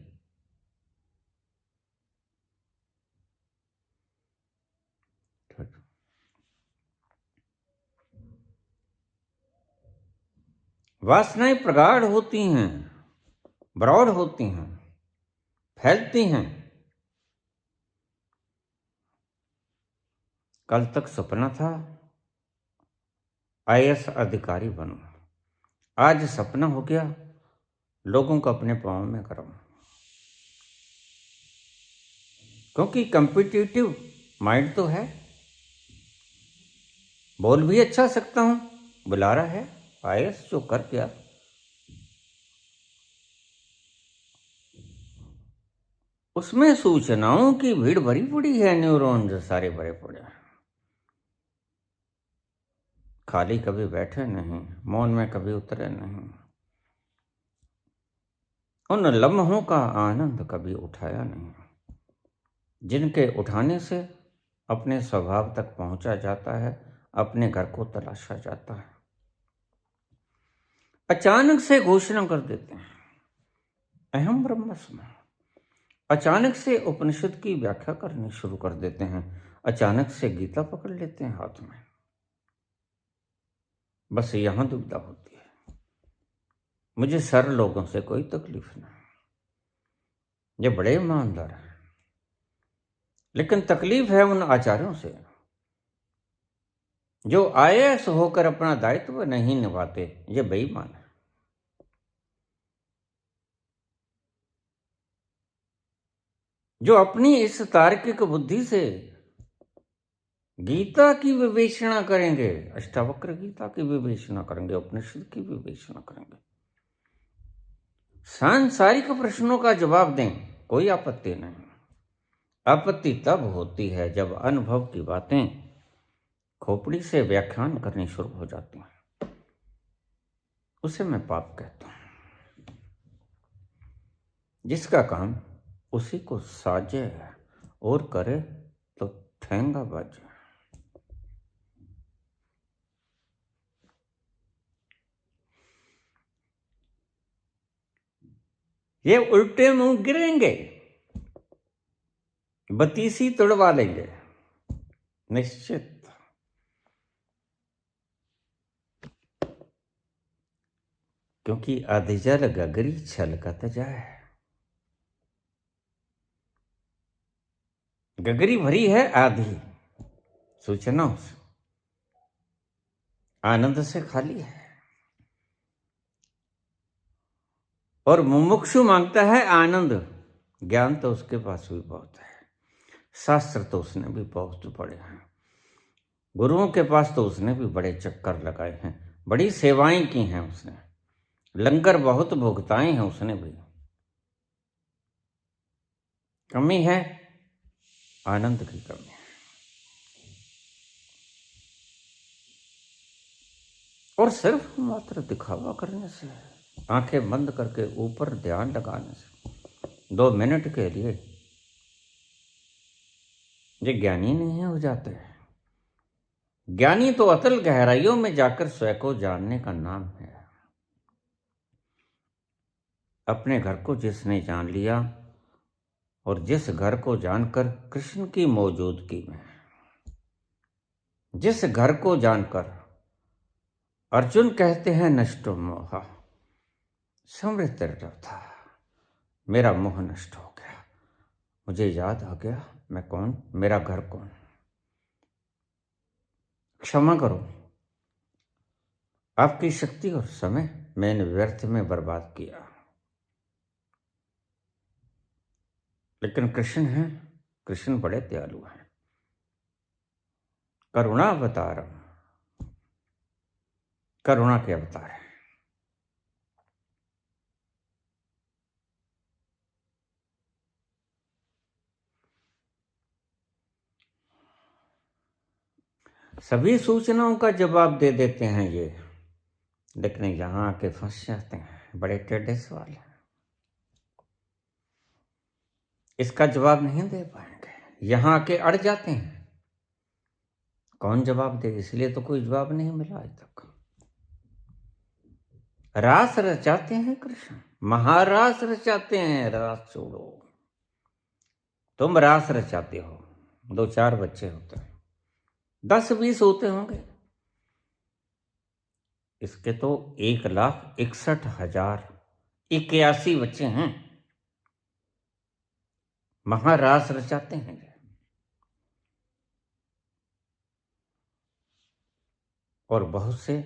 A: वासनाएं प्रगाढ़ होती हैं, ब्रॉड होती हैं, फैलती हैं। कल तक सपना था आईएएस अधिकारी बनूं, आज सपना हो गया लोगों को अपने पांव में कराऊं। क्योंकि कॉम्पिटिटिव माइंड तो है, बोल भी अच्छा सकता हूं, बुलारा है आईएएस जो कर गया। उसमें सूचनाओं की भीड़ भरी पड़ी है, न्यूरॉन्स सारे भरे पड़े हैं। खाली कभी बैठे नहीं, मौन में कभी उतरे नहीं, उन लम्हों का आनंद कभी उठाया नहीं जिनके उठाने से अपने स्वभाव तक पहुंचा जाता है, अपने घर को तलाशा जाता है। अचानक से घोषणा कर देते हैं अहम ब्रह्मास्मि, अचानक से उपनिषद की व्याख्या करनी शुरू कर देते हैं, अचानक से गीता पकड़ लेते हैं हाथ में। बस यहां दुविधा होती है, मुझे सरल लोगों से कोई तकलीफ नहीं, ये बड़े ईमानदार हैं, लेकिन तकलीफ है उन आचार्यों से जो आईएएस होकर अपना दायित्व नहीं निभाते, ये बेईमान है। जो अपनी इस तार्किक बुद्धि से गीता की विवेचना करेंगे, अष्टावक्र गीता की विवेचना करेंगे, उपनिषद की विवेचना करेंगे, सांसारिक प्रश्नों का जवाब दें, कोई आपत्ति नहीं। आपत्ति तब होती है जब अनुभव की बातें खोपड़ी से व्याख्यान करनी शुरू हो जाती हैं, उसे मैं पाप कहता हूं। जिसका काम उसी को साजे और करे तो ठेंगा बाजे। ये उल्टे मुंह गिरेंगे, बतीसी तुड़वा लेंगे निश्चित। क्योंकि अधिजल गगरी छलकत जाए, गगरी भरी है आधी सूचनाओं से, आनंद से खाली है, और मुमुक्षु मांगता है आनंद। ज्ञान तो उसके पास भी बहुत है, शास्त्र तो उसने भी बहुत पढ़े हैं, गुरुओं के पास तो उसने भी बड़े चक्कर लगाए हैं, बड़ी सेवाएं की हैं उसने, लंगर बहुत भुगताए हैं उसने भी। कमी है आनंद की कमी है, और सिर्फ मात्र दिखावा करने से, आंखें बंद करके ऊपर ध्यान लगाने से 2 मिनट के लिए ये ज्ञानी नहीं हो जाते। ज्ञानी तो अतल गहराइयों में जाकर स्वयं को जानने का नाम है। अपने घर को जिसने जान लिया, और जिस घर को जानकर कृष्ण की मौजूदगी में, जिस घर को जानकर अर्जुन कहते हैं नष्टो मोह समृत था, मेरा मोह नष्ट हो गया, मुझे याद आ गया मैं कौन, मेरा घर कौन। क्षमा करो, आपकी शक्ति और समय मैंने व्यर्थ में बर्बाद किया। लेकिन कृष्ण है, कृष्ण बड़े दयालु हैं, करुणा अवतारम, करुणा के अवतार है। सभी सूचनाओं का जवाब दे देते हैं ये, लेकिन यहां आके फंस जाते हैं। बड़े टेढ़े सवाल हैं, इसका जवाब नहीं दे पाएंगे, यहां आके अड़ जाते हैं। कौन जवाब दे, इसलिए तो कोई जवाब नहीं मिला आज तक। रास रचाते हैं कृष्ण, महारास रचाते हैं। रास छोड़ो, तुम रास रचाते हो, 2-4 बच्चे होते हैं, 10-20 होते होंगे, इसके तो 1,61,081 बच्चे हैं। महारास रचाते हैं। और बहुत से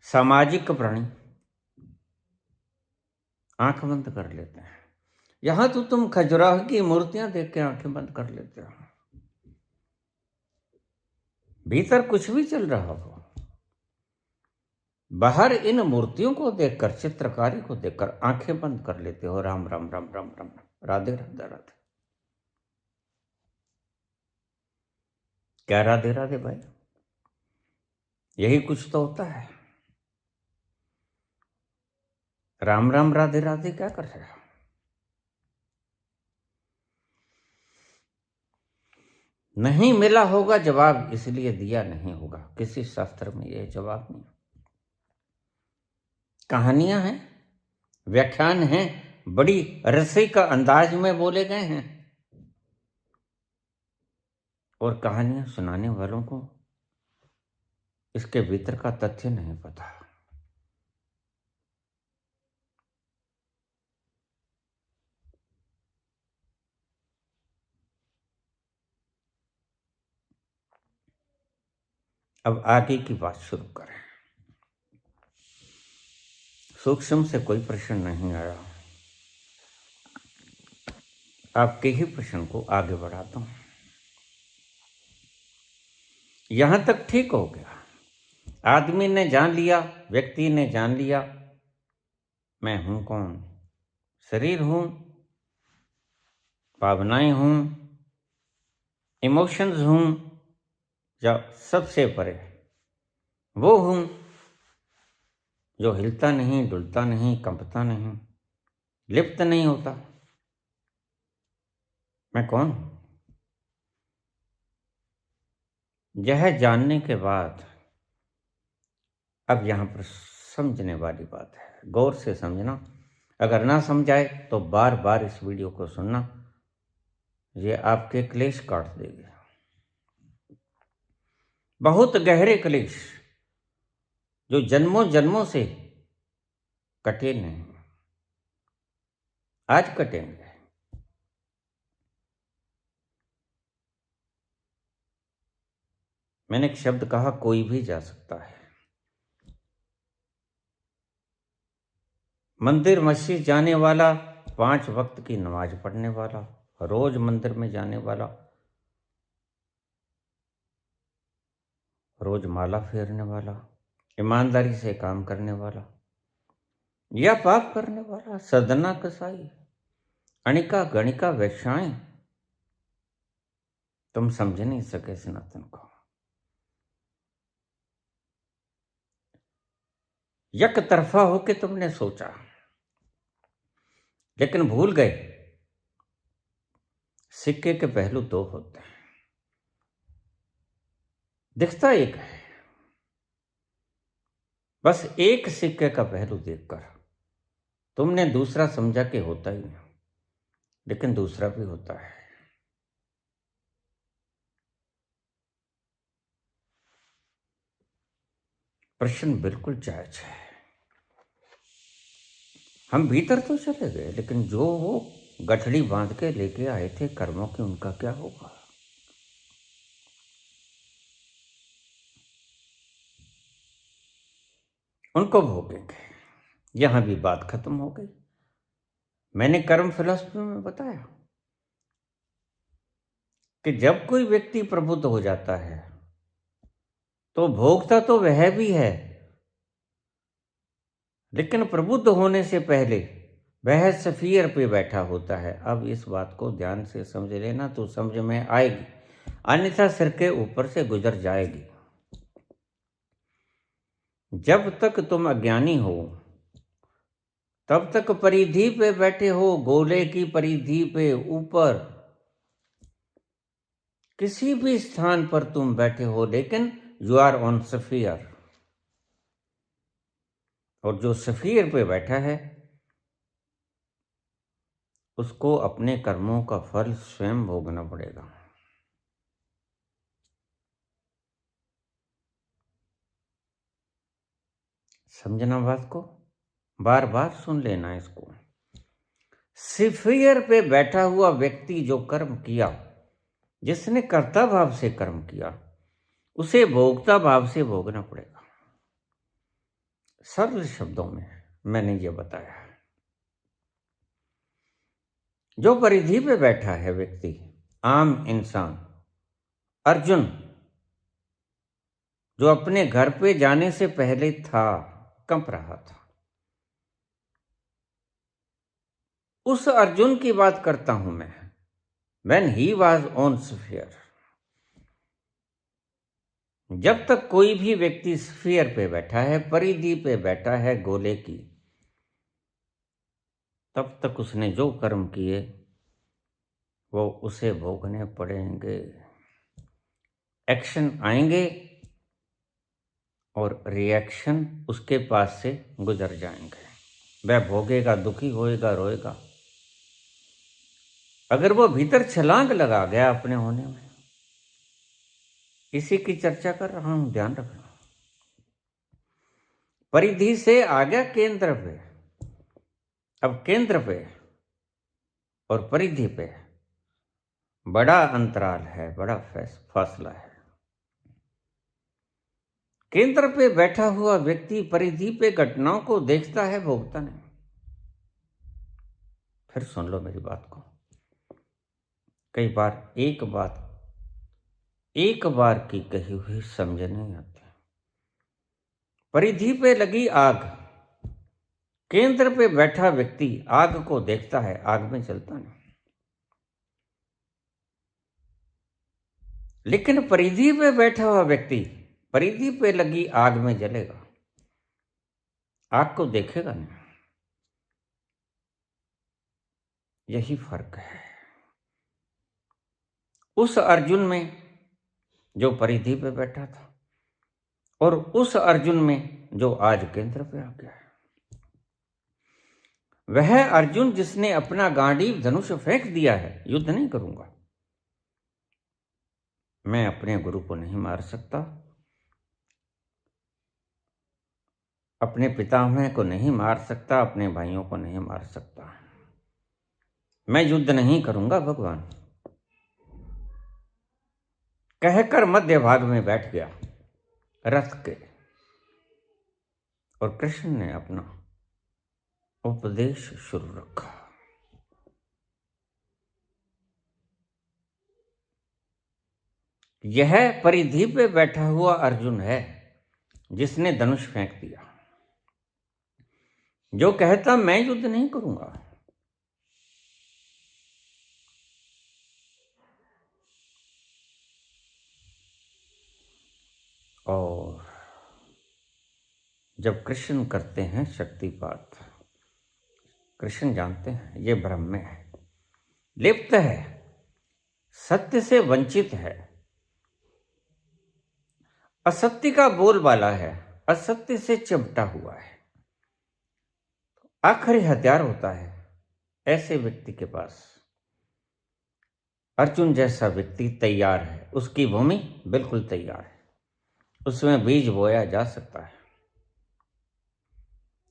A: सामाजिक प्राणी आंख बंद कर लेते हैं। यहां तो तुम खजुराहो की मूर्तियां देख के आंखें बंद कर लेते हो, भीतर कुछ भी चल रहा हो, बाहर इन मूर्तियों को देखकर, चित्रकारी को देखकर आंखें बंद कर लेते हो। राम राम राम राम राम, राधे राधे राधे। क्या राधे राधे भाई, यही कुछ तो होता है। राम राम राधे राधे क्या कर रहे हो? नहीं मिला होगा जवाब, इसलिए दिया नहीं होगा, किसी शास्त्र में यह जवाब नहीं। कहानियां हैं, व्याख्यान हैं, बड़ी रसिक अंदाज में बोले गए हैं, और कहानियां सुनाने वालों को इसके भीतर का तथ्य नहीं पता। अब आगे की बात शुरू करें। सूक्ष्म से कोई प्रश्न नहीं आया, आपके ही प्रश्न को आगे बढ़ाता हूं। यहां तक ठीक हो गया, आदमी ने जान लिया, व्यक्ति ने जान लिया, मैं हूं कौन। शरीर हूं, भावनाएं हूं, इमोशंस हूं, या सबसे परे वो हूं जो हिलता नहीं, डुलता नहीं, कंपता नहीं, लिप्त नहीं होता। मैं कौन हूं? यह जानने के बाद अब यहां पर समझने वाली बात है, गौर से समझना। अगर ना समझाए तो बार बार इस वीडियो को सुनना, ये आपके क्लेश काट देगी, बहुत गहरे क्लेश जो जन्मों जन्मों से कटे नहीं, आज कटेंगे। मैंने एक शब्द कहा, कोई भी जा सकता है। मंदिर मस्जिद जाने वाला, 5 वक्त की नमाज पढ़ने वाला, रोज मंदिर में जाने वाला, रोज माला फेरने वाला, ईमानदारी से काम करने वाला, या पाप करने वाला, सदना कसाई, अणिका गणिका वेश्याएं, तुम समझ नहीं सके सनातन को। एक तरफा होके तुमने सोचा, लेकिन भूल गए सिक्के के पहलू 2 होते हैं, दिखता एक है। बस एक सिक्के का पहलू देखकर तुमने दूसरा समझा कि होता ही नहीं, लेकिन दूसरा भी होता है। प्रश्न बिल्कुल जायज है। हम भीतर तो चले गए, लेकिन जो वो गठड़ी बांध के लेके आए थे कर्मों की, उनका क्या होगा? उनको भोगेंगे। यहां भी बात खत्म हो गई। मैंने कर्म फिलॉसफी में बताया कि जब कोई व्यक्ति प्रबुद्ध हो जाता है तो भोगता तो वह भी है, लेकिन प्रबुद्ध होने से पहले वह सफीर पे बैठा होता है। अब इस बात को ध्यान से समझ लेना तो समझ में आएगी, अन्यथा सिर के ऊपर से गुजर जाएगी। जब तक तुम अज्ञानी हो तब तक परिधि पे बैठे हो, गोले की परिधि पे ऊपर किसी भी स्थान पर तुम बैठे हो, लेकिन यू आर ऑन सफियर। और जो सफियर पे बैठा है उसको अपने कर्मों का फल स्वयं भोगना पड़ेगा। समझना बात को, बार बार सुन लेना इसको। सफियर पे बैठा हुआ व्यक्ति जो कर्म किया, जिसने कर्ता भाव से कर्म किया, उसे भोक्ता भाव से भोगना पड़ेगा। सरल शब्दों में मैंने ये बताया। जो परिधि पे बैठा है व्यक्ति, आम इंसान, अर्जुन, जो अपने घर पे जाने से पहले था, कंप रहा था, उस अर्जुन की बात करता हूं मैं। When he was on sphere, जब तक कोई भी व्यक्ति स्फीयर पे बैठा है, परिधि पे बैठा है गोले की, तब तक उसने जो कर्म किए वो उसे भोगने पड़ेंगे। एक्शन आएंगे और रिएक्शन उसके पास से गुजर जाएंगे। वह भोगेगा, दुखी होएगा, रोएगा। अगर वो भीतर छलांग लगा गया अपने होने में, इसी की चर्चा कर रहा हूं, ध्यान रखना। परिधि से आ गया केंद्र पे। अब केंद्र पे और परिधि पे बड़ा अंतराल है, बड़ा फासला है। केंद्र पे बैठा हुआ व्यक्ति परिधि पे घटनाओं को देखता है, भोगता नहीं। फिर सुन लो मेरी बात को। कई बार एक बार की कही हुई समझ नहीं आती। परिधि पे लगी आग, केंद्र पे बैठा व्यक्ति आग को देखता है, आग में जलता नहीं। लेकिन परिधि पे बैठा हुआ व्यक्ति परिधि पे लगी आग में जलेगा, आग को देखेगा नहीं। यही फर्क है उस अर्जुन में जो परिधि पे बैठा था और उस अर्जुन में जो आज केंद्र पे आ गया है। वह अर्जुन जिसने अपना गांडीव धनुष फेंक दिया है, युद्ध नहीं करूंगा, मैं अपने गुरु को नहीं मार सकता, अपने पितामह को नहीं मार सकता, अपने भाइयों को नहीं मार सकता, मैं युद्ध नहीं करूंगा भगवान कहकर मध्य भाग में बैठ गया रथ के। और कृष्ण ने अपना उपदेश शुरू रखा। यह परिधि पे बैठा हुआ अर्जुन है जिसने धनुष फेंक दिया, जो कहता मैं युद्ध नहीं करूंगा। और जब कृष्ण करते हैं शक्तिपात, कृष्ण जानते हैं ये ब्रह्म में है, लिप्त है, सत्य से वंचित है, असत्य का बोलबाला है, असत्य से चिपटा हुआ है, आखिरी हथियार होता है ऐसे व्यक्ति के पास। अर्जुन जैसा व्यक्ति तैयार है, उसकी भूमि बिल्कुल तैयार है, उसमें बीज बोया जा सकता है।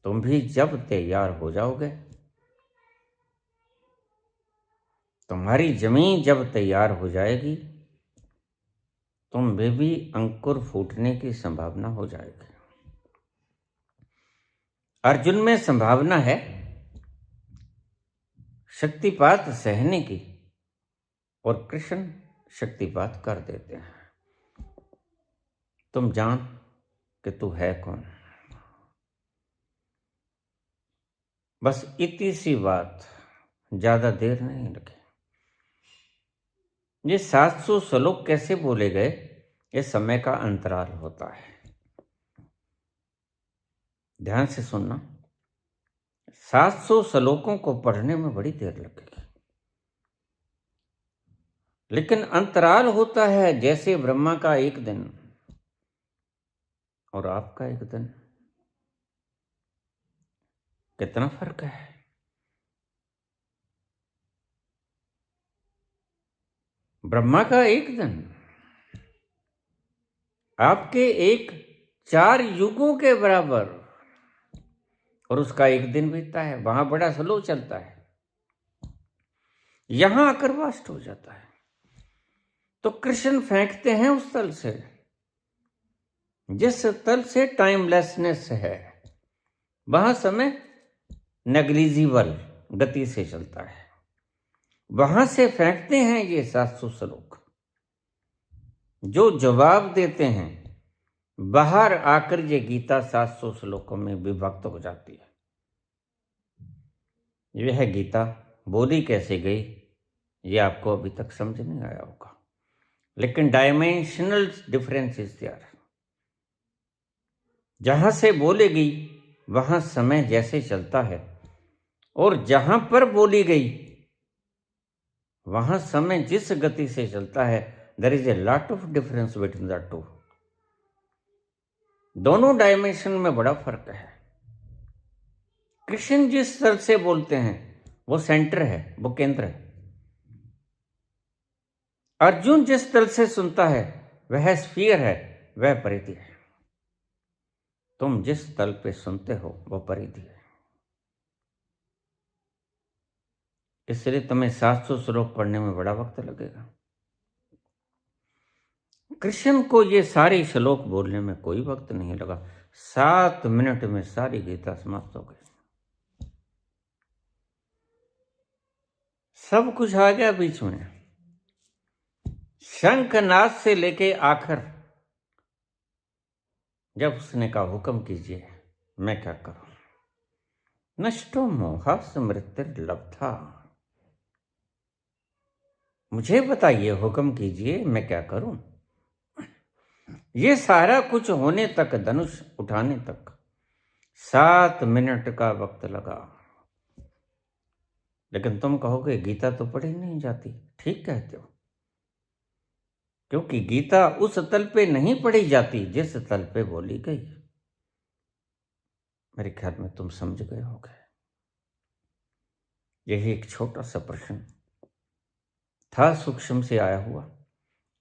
A: तुम भी जब तैयार हो जाओगे, तुम्हारी जमीन जब तैयार हो जाएगी, तुम में भी अंकुर फूटने की संभावना हो जाएगी। अर्जुन में संभावना है शक्तिपात सहने की, और कृष्ण शक्तिपात कर देते हैं। तुम जान कि तू है कौन। बस इतनी सी बात, ज्यादा देर नहीं लगी। ये 700 श्लोक कैसे बोले गए, ये समय का अंतराल होता है। ध्यान से सुनना, 700 श्लोकों को पढ़ने में बड़ी देर लगेगी, लेकिन अंतराल होता है जैसे ब्रह्मा का एक दिन और आपका एक दिन, कितना फर्क है। ब्रह्मा का एक दिन आपके एक 4 युगों के बराबर, और उसका एक दिन बीतता है, वहां बड़ा स्लो चलता है, यहां आकर वास्ट हो जाता है। तो कृष्ण फेंकते हैं उस तल से जिस तल से टाइमलेसनेस है, वहां समय नेग्लिजिबल गति से चलता है, वहां से फेंकते हैं ये 700 श्लोक, जो जवाब देते हैं बाहर आकर ये गीता 700 श्लोकों में विभक्त हो जाती है। यह गीता बोली कैसे गई ये आपको अभी तक समझ नहीं आया होगा, लेकिन डायमेंशनल डिफरेंस इज देयर। जहां से बोली गई वहां समय जैसे चलता है, और जहां पर बोली गई वहां समय जिस गति से चलता है, there is a lot of difference between the two. दोनों डायमेंशन में बड़ा फर्क है। कृष्ण जिस तरह से बोलते हैं वो सेंटर है, वो केंद्र है। अर्जुन जिस तरह से सुनता है वह स्फीयर है, वह परिधि है। तुम जिस तल पे सुनते हो वो परिधि है। इसलिए तुम्हें 700 श्लोक पढ़ने में बड़ा वक्त लगेगा। कृष्ण को ये सारे श्लोक बोलने में कोई वक्त नहीं लगा, 7 मिनट में सारी गीता समाप्त हो गई। सब कुछ आ गया बीच में, शंखनाद से लेके आखिर। जब उसने कहा हुक्म कीजिए, मैं क्या करूं, नष्टो मोहा स्मृतिर्लब्धा, मुझे बताइए, हुक्म कीजिए, मैं क्या करूं। ये सारा कुछ होने तक, धनुष उठाने तक 7 मिनट का वक्त लगा। लेकिन तुम कहोगे गीता तो पढ़ी नहीं जाती। ठीक कहते हो, क्योंकि गीता उस तल पे नहीं पढ़ी जाती जिस तल पे बोली गई। मेरे ख्याल में तुम समझ गए होगे। यही एक छोटा सा प्रश्न था, सूक्ष्म से आया हुआ,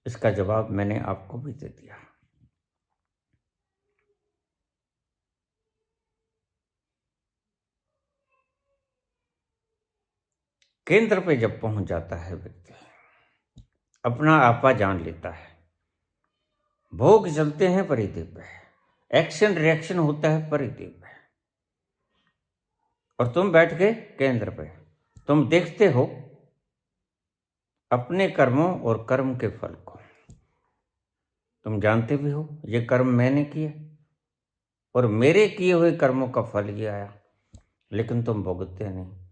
A: इसका जवाब मैंने आपको भी दे दिया। केंद्र पे जब पहुंच जाता है व्यक्ति, अपना आपा जान लेता है, भोग चलते हैं परिधि पे, एक्शन रिएक्शन होता है परिधि पे, और तुम बैठ गए केंद्र पे। तुम देखते हो अपने कर्मों और कर्म के फल को। तुम जानते भी हो ये कर्म मैंने किए और मेरे किए हुए कर्मों का फल ये आया, लेकिन तुम भुगतते नहीं।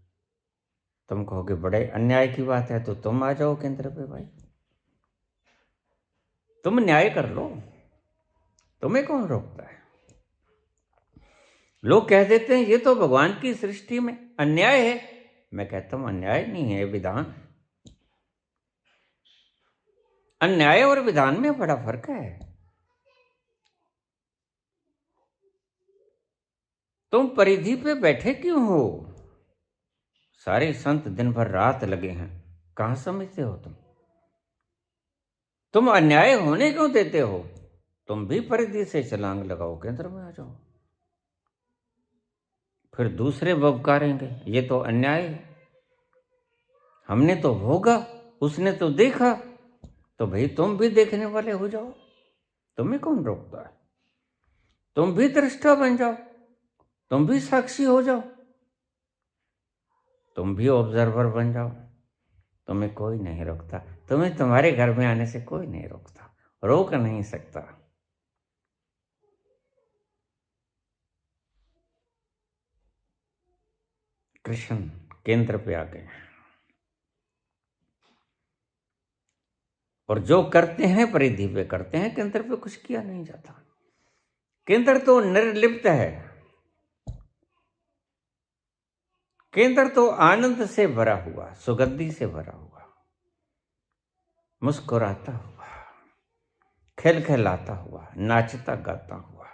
A: तुम कहोगे बड़े अन्याय की बात है, तो तुम आ जाओ केंद्र पे भाई, तुम न्याय कर लो, तुम्हें कौन रोकता है। लोग कह देते हैं ये तो भगवान की सृष्टि में अन्याय है। मैं कहता हूं अन्याय नहीं है, विधान। अन्याय और विधान में बड़ा फर्क है। तुम परिधि पे बैठे क्यों हो? सारे संत दिन भर रात लगे हैं, कहां समझते हो तुम अन्याय होने क्यों देते हो? तुम भी परिधि से छलांग लगाओ, केंद्र में आ जाओ। फिर दूसरे बबकारेंगे ये तो अन्याय है, हमने तो भोगा, उसने तो देखा, तो भाई तुम भी देखने वाले हो जाओ, तुम्हें कौन रोकता है। तुम भी दृष्टा बन जाओ, तुम भी साक्षी हो जाओ, तुम भी ऑब्जर्वर बन जाओ, तुम्हें कोई नहीं रोकता। तुम्हें तुम्हारे घर में आने से कोई नहीं रोकता, रोक नहीं सकता। कृष्ण केंद्र पे आ गए, और जो करते हैं परिधि पे करते हैं, केंद्र पे कुछ किया नहीं जाता। केंद्र तो निर्लिप्त है, केंद्र तो आनंद से भरा हुआ, सुगंधि से भरा हुआ, मुस्कुराता हुआ, खिलखिलाता हुआ, नाचता गाता हुआ,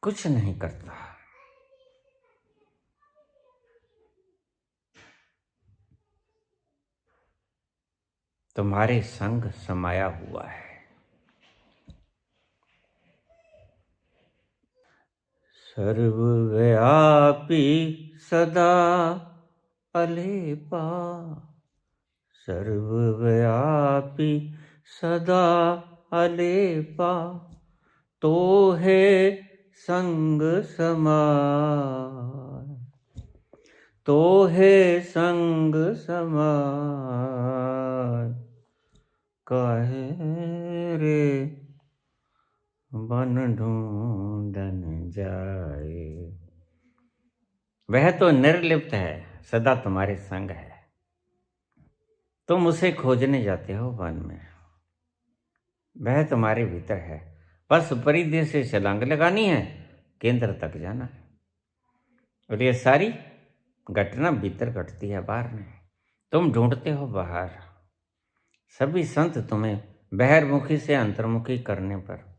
A: कुछ नहीं करता। तुम्हारे संग समाया हुआ है। सर्वव्यापी सदा अलेपा, सर्वव्यापी सदा अलेपा, तो है संग समाय, तो है संग समाय, काहे रे बन ढूंढन जाए। वह तो निर्लिप्त है, सदा तुम्हारे संग है। तुम उसे खोजने जाते हो वन में, वह तुम्हारे भीतर है। बस परिधि से छलांग लगानी है, केंद्र तक जाना है। और ये सारी घटना भीतर घटती है, बाहर नहीं। तुम ढूंढते हो बाहर। सभी संत तुम्हें बहिर्मुखी से अंतर्मुखी करने पर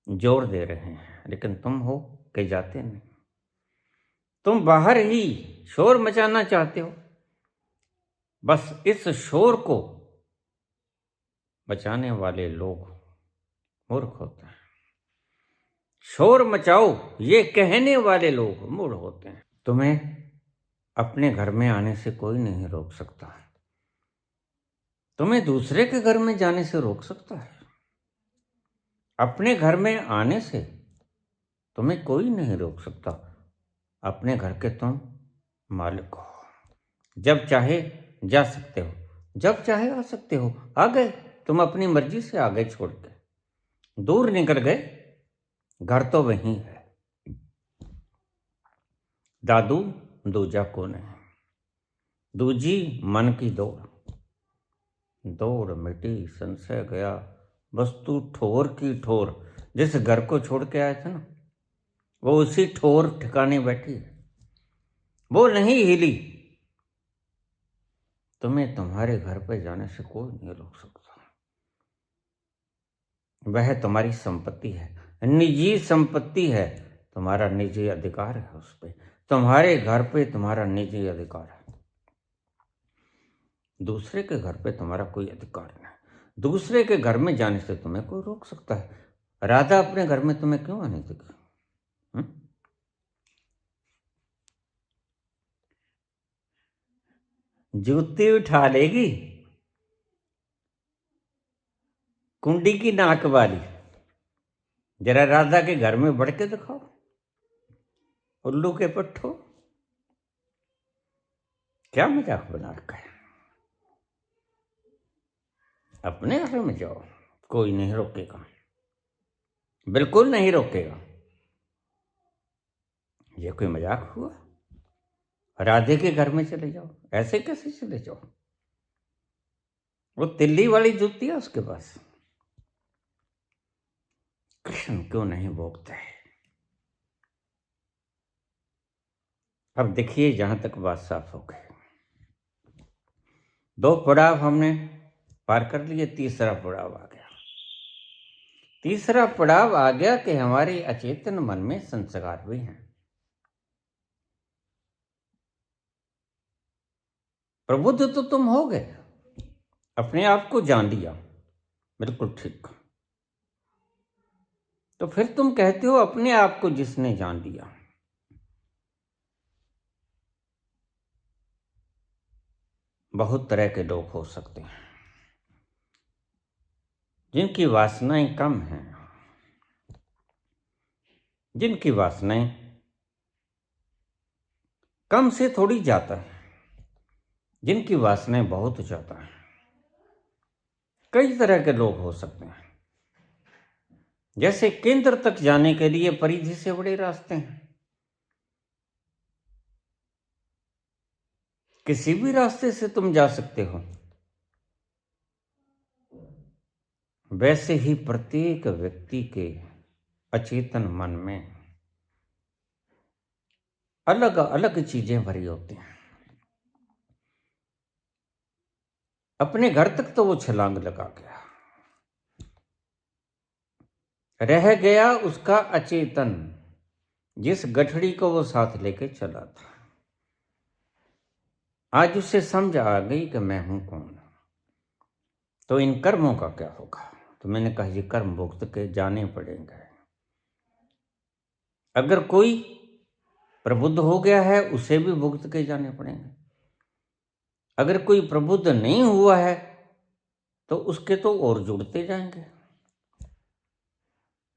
A: जोर दे रहे हैं, लेकिन तुम हो के जाते नहीं। तुम बाहर ही शोर मचाना चाहते हो। बस इस शोर को बचाने वाले लोग मूर्ख होते हैं। शोर मचाओ ये कहने वाले लोग मूढ़ होते हैं। तुम्हें अपने घर में आने से कोई नहीं रोक सकता। तुम्हें दूसरे के घर में जाने से रोक सकता है। अपने घर में आने से तुम्हें कोई नहीं रोक सकता। अपने घर के तुम मालिक हो। जब चाहे जा सकते हो, जब चाहे आ सकते हो। आ गए, तुम अपनी मर्जी से आ गए, छोड़ के दूर निकल गए। घर तो वहीं है। दादू दूजा को नहीं, दूजी मन की दौड़। दौड़ मिटी, संशय गया, वस्तु ठोर की ठोर। जिस घर को छोड़ के आए थे ना, वो उसी ठोर ठिकाने बैठी है, वो नहीं हिली। तुम्हें तुम्हारे घर पे जाने से कोई नहीं रोक सकता। वह तुम्हारी संपत्ति है, निजी संपत्ति है। तुम्हारा निजी अधिकार है उस पे। तुम्हारे घर पे तुम्हारा निजी अधिकार है। दूसरे के घर पे तुम्हारा कोई अधिकार नहीं। दूसरे के घर में जाने से तुम्हें कोई रोक सकता है? राधा अपने घर में तुम्हें क्यों आने देगी? जूती उठा लेगी, कुंडी की नाक वाली। जरा राधा के घर में बढ़ के दिखाओ, उल्लू के पट्टो। क्या मजाक बना रखा है? अपने घर में जाओ, कोई नहीं रोकेगा, बिल्कुल नहीं रोकेगा। ये कोई मजाक हुआ? राधे के घर में चले जाओ, ऐसे कैसे चले जाओ? वो तिल्ली वाली जूती है उसके पास। कृष्ण क्यों नहीं भोगते? अब देखिए, जहां तक बात साफ हो गई। 2 पड़ाव हमने पार कर लिए, तीसरा पड़ाव आ गया। तीसरा पड़ाव आ गया कि हमारे अचेतन मन में संस्कार भी हैं। प्रबुद्ध तो तुम हो गए, अपने आप को जान लिया, बिल्कुल ठीक। तो फिर तुम कहते हो अपने आप को जिसने जान लिया। बहुत तरह के लोग हो सकते हैं जिनकी वासनाएं कम हैं, जिनकी वासनाएं कम से थोड़ी ज्यादा है, जिनकी वासनाएं बहुत ज्यादा है। कई तरह के लोग हो सकते हैं। जैसे केंद्र तक जाने के लिए परिधि से बड़े रास्ते हैं, किसी भी रास्ते से तुम जा सकते हो। वैसे ही प्रत्येक व्यक्ति के अचेतन मन में अलग अलग चीजें भरी होती हैं। अपने घर तक तो वो छलांग लगा गया, रह गया उसका अचेतन, जिस गठड़ी को वो साथ लेके चला था। आज उसे समझ आ गई कि मैं हूं कौन। तो इन कर्मों का क्या होगा? तो मैंने कहा ये कर्म भुगत के जाने पड़ेंगे। अगर कोई प्रबुद्ध हो गया है उसे भी भुगत के जाने पड़ेंगे। अगर कोई प्रबुद्ध नहीं हुआ है तो उसके तो और जुड़ते जाएंगे।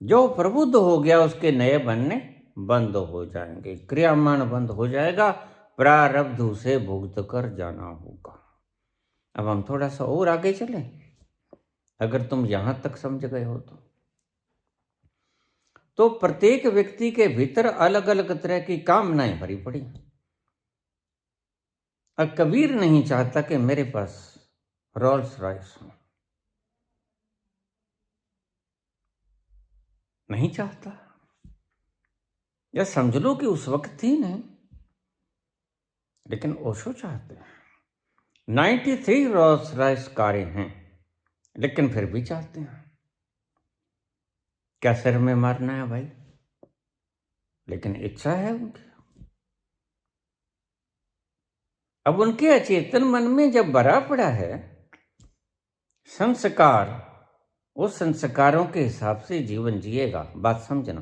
A: जो प्रबुद्ध हो गया उसके नए बनने बंद हो जाएंगे, क्रियामान बंद हो जाएगा, प्रारब्ध उसे भुगत कर जाना होगा। अब हम थोड़ा सा और आगे चलें, अगर तुम यहां तक समझ गए हो तो प्रत्येक व्यक्ति के भीतर अलग अलग तरह की कामनाएं भरी पड़ी। और कबीर नहीं चाहता कि मेरे पास रोल्स रॉयस हो, नहीं चाहता। या समझ लो कि उस वक्त थी नहीं, लेकिन ओशो चाहते हैं। 93 रोल्स रॉयस कारें हैं, लेकिन फिर भी चाहते हैं। क्या सिर में मारना है भाई? लेकिन इच्छा है उनकी। अब उनके अचेतन मन में जब भरा पड़ा है संस्कार, उस संस्कारों के हिसाब से जीवन जिएगा। बात समझना।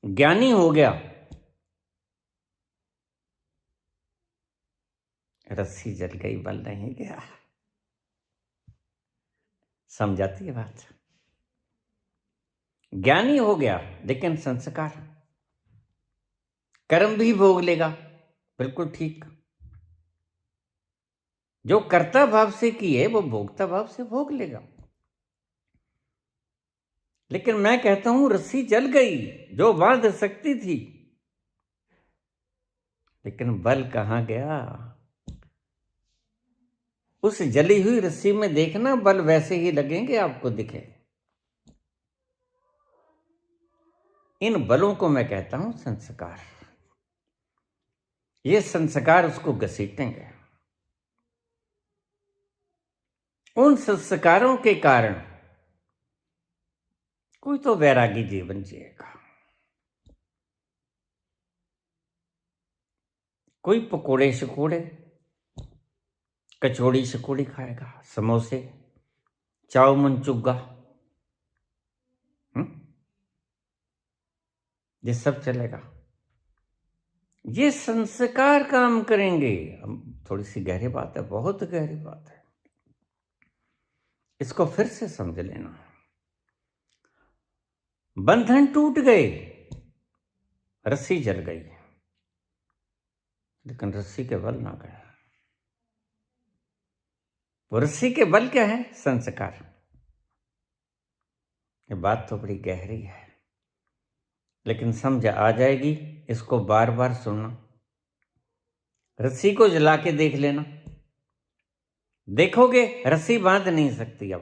A: ज्ञानी हो गया, रस्सी जल गई, बल नहीं गया। समझाती है बात? ज्ञानी हो गया लेकिन संस्कार, कर्म भी भोग लेगा, बिल्कुल ठीक। जो कर्ता भाव से किए वो भोक्ता भाव से भोग लेगा। लेकिन मैं कहता हूं रस्सी जल गई जो बांध सकती थी, लेकिन बल कहां गया? उस जली हुई रस्सी में देखना, बल वैसे ही लगेंगे आपको दिखे। इन बलों को मैं कहता हूं संस्कार। ये संस्कार उसको घसीटेंगे। उन संस्कारों के कारण कोई तो वैरागी जीवन जिएगा, कोई पकोड़े शकोड़े, कचौड़ी शकोड़ी खाएगा, समोसे, चाउमन चुग्गा, ये सब चलेगा। ये संस्कार काम करेंगे। थोड़ी सी गहरी बात है, बहुत गहरी बात है, इसको फिर से समझ लेना। बंधन टूट गए, रस्सी जल गई, लेकिन रस्सी के बल ना गया। वो रस्सी के बल क्या है? संस्कार। ये बात तो बड़ी गहरी है, लेकिन समझ आ जाएगी। इसको बार बार सुनना। रस्सी को जला के देख लेना, देखोगे रस्सी बांध नहीं सकती। अब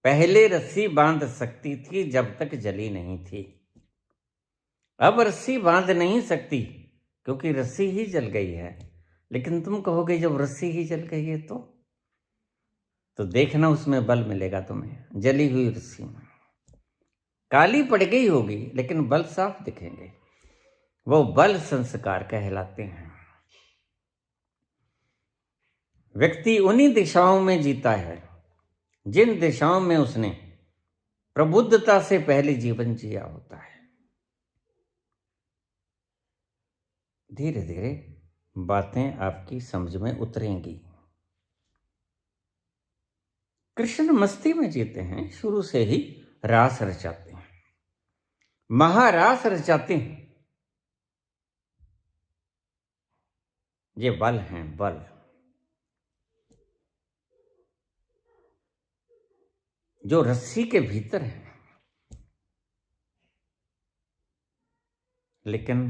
A: पहले रस्सी बांध सकती थी जब तक जली नहीं थी। अब रस्सी बांध नहीं सकती क्योंकि रस्सी ही जल गई है। लेकिन तुम कहोगे जब रस्सी ही जल गई है तो देखना उसमें बल मिलेगा तुम्हें। जली हुई रस्सी में काली पड़ गई होगी लेकिन बल साफ दिखेंगे। वो बल संस्कार कहलाते हैं। व्यक्ति उन्हीं दिशाओं में जीता है जिन दिशाओं में उसने प्रबुद्धता से पहले जीवन जिया होता है। धीरे धीरे बातें आपकी समझ में उतरेंगी। कृष्ण मस्ती में जीते हैं, शुरू से ही रास रचाते हैं, महारास रचाते हैं। ये बल हैं, बल। जो रस्सी के भीतर है, लेकिन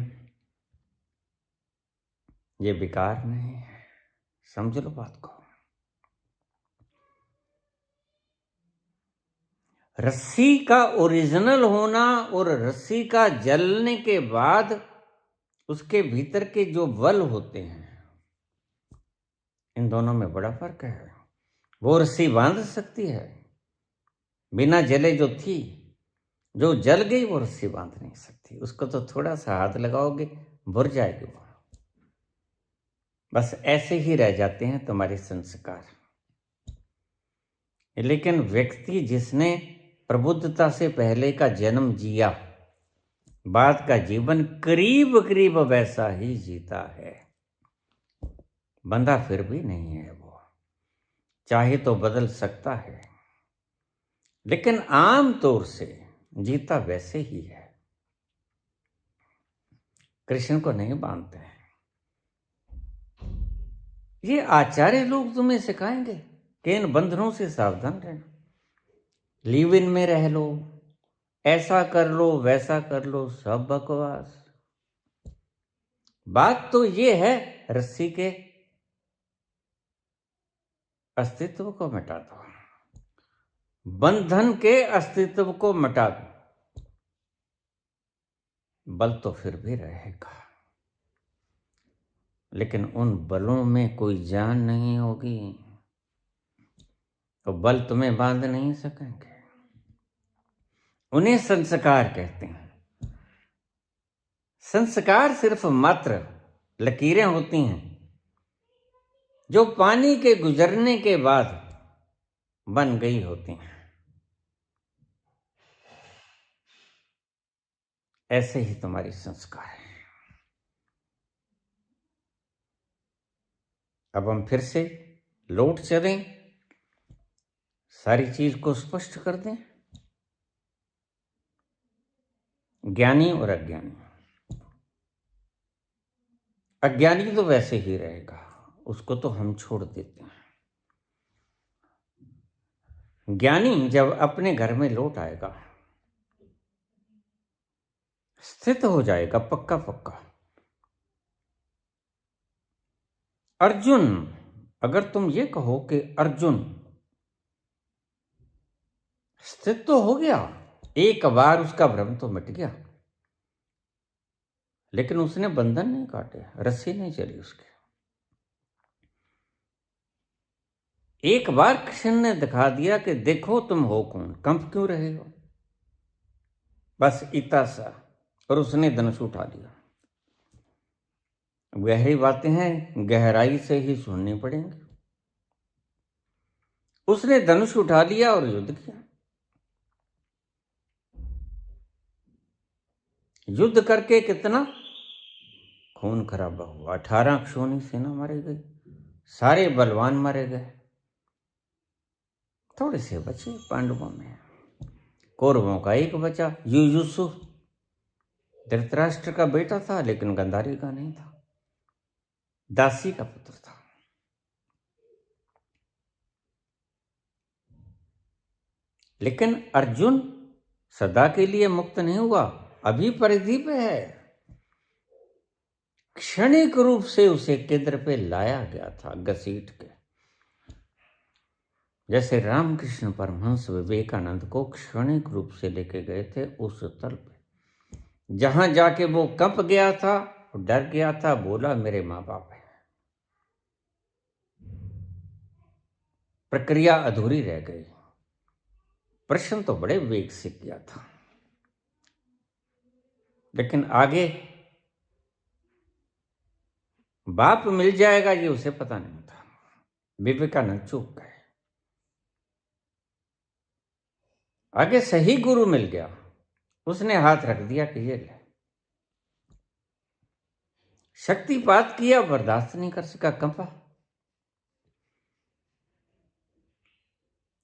A: ये बेकार नहीं है। समझ लो बात को। रस्सी का ओरिजिनल होना और रस्सी का जलने के बाद उसके भीतर के जो बल होते हैं, इन दोनों में बड़ा फर्क है। वो रस्सी बांध सकती है, बिना जले जो थी, जो जल गई वो रस्सी बांध नहीं सकती। उसको तो थोड़ा सा हाथ लगाओगे, भुर जाएगी वो। बस ऐसे ही रह जाते हैं तुम्हारे संस्कार। लेकिन व्यक्ति जिसने प्रबुद्धता से पहले का जन्म जिया, बाद का जीवन करीब करीब वैसा ही जीता है। बंधा फिर भी नहीं है वो, चाहे तो बदल सकता है, लेकिन आम तौर से जीता वैसे ही है। कृष्ण को नहीं मानते हैं। ये आचार्य लोग तुम्हें सिखाएंगे कि इन बंधनों से सावधान रहना, लिव इन में रह लो, ऐसा कर लो वैसा कर लो, सब बकवास। बात तो ये है, रस्सी के अस्तित्व को मिटा दो, बंधन के अस्तित्व को मिटा दो, बल तो फिर भी रहेगा, लेकिन उन बलों में कोई जान नहीं होगी तो बल तुम्हें बांध नहीं सकेंगे। उन्हें संस्कार कहते हैं। संस्कार सिर्फ मात्र लकीरें होती हैं जो पानी के गुजरने के बाद बन गई होती हैं। ऐसे ही तुम्हारी संस्कार है। अब हम फिर से लौट चलें, सारी चीज को स्पष्ट कर दें। ज्ञानी और अज्ञानी। अज्ञानी तो वैसे ही रहेगा, उसको तो हम छोड़ देते हैं। ज्ञानी जब अपने घर में लौट आएगा, स्थित हो जाएगा पक्का पक्का। अर्जुन, अगर तुम ये कहो कि अर्जुन स्थित तो हो गया, एक बार उसका भ्रम तो मिट गया, लेकिन उसने बंधन नहीं काटे, रस्सी नहीं चली उसके। एक बार कृष्ण ने दिखा दिया कि देखो तुम हो कौन, कंप क्यों रहे हो, बस इतना सा, और उसने धनुष उठा लिया। गहरी बातें हैं, गहराई से ही सुननी पड़ेंगी। उसने धनुष उठा लिया और युद्ध किया। युद्ध करके कितना खून खराबा हुआ, 18 क्षोणी सेना मारी गई, सारे बलवान मारे गए, थोड़े से बचे पांडवों में, कौरवों का एक बचा, युयुत्सु, धृतराष्ट्र का बेटा था लेकिन गंधारी का नहीं था, दासी का पुत्र था। लेकिन अर्जुन सदा के लिए मुक्त नहीं हुआ, अभी परिधि पे है। क्षणिक रूप से उसे केंद्र पे लाया गया था घसीट के, जैसे रामकृष्ण परमहंस विवेकानंद को क्षणिक रूप से लेके गए थे उस तल पे, जहां जाके वो कंप गया था, डर गया था, बोला मेरे माँ बाप है। प्रक्रिया अधूरी रह गई, प्रश्न तो बड़े वेग से किया था, लेकिन आगे बाप मिल जाएगा ये उसे पता नहीं था। विवेकानंद चूक गए, आगे सही गुरु मिल गया, उसने हाथ रख दिया कि ये ले। शक्तिपात किया, बर्दाश्त नहीं कर सका, कंपा,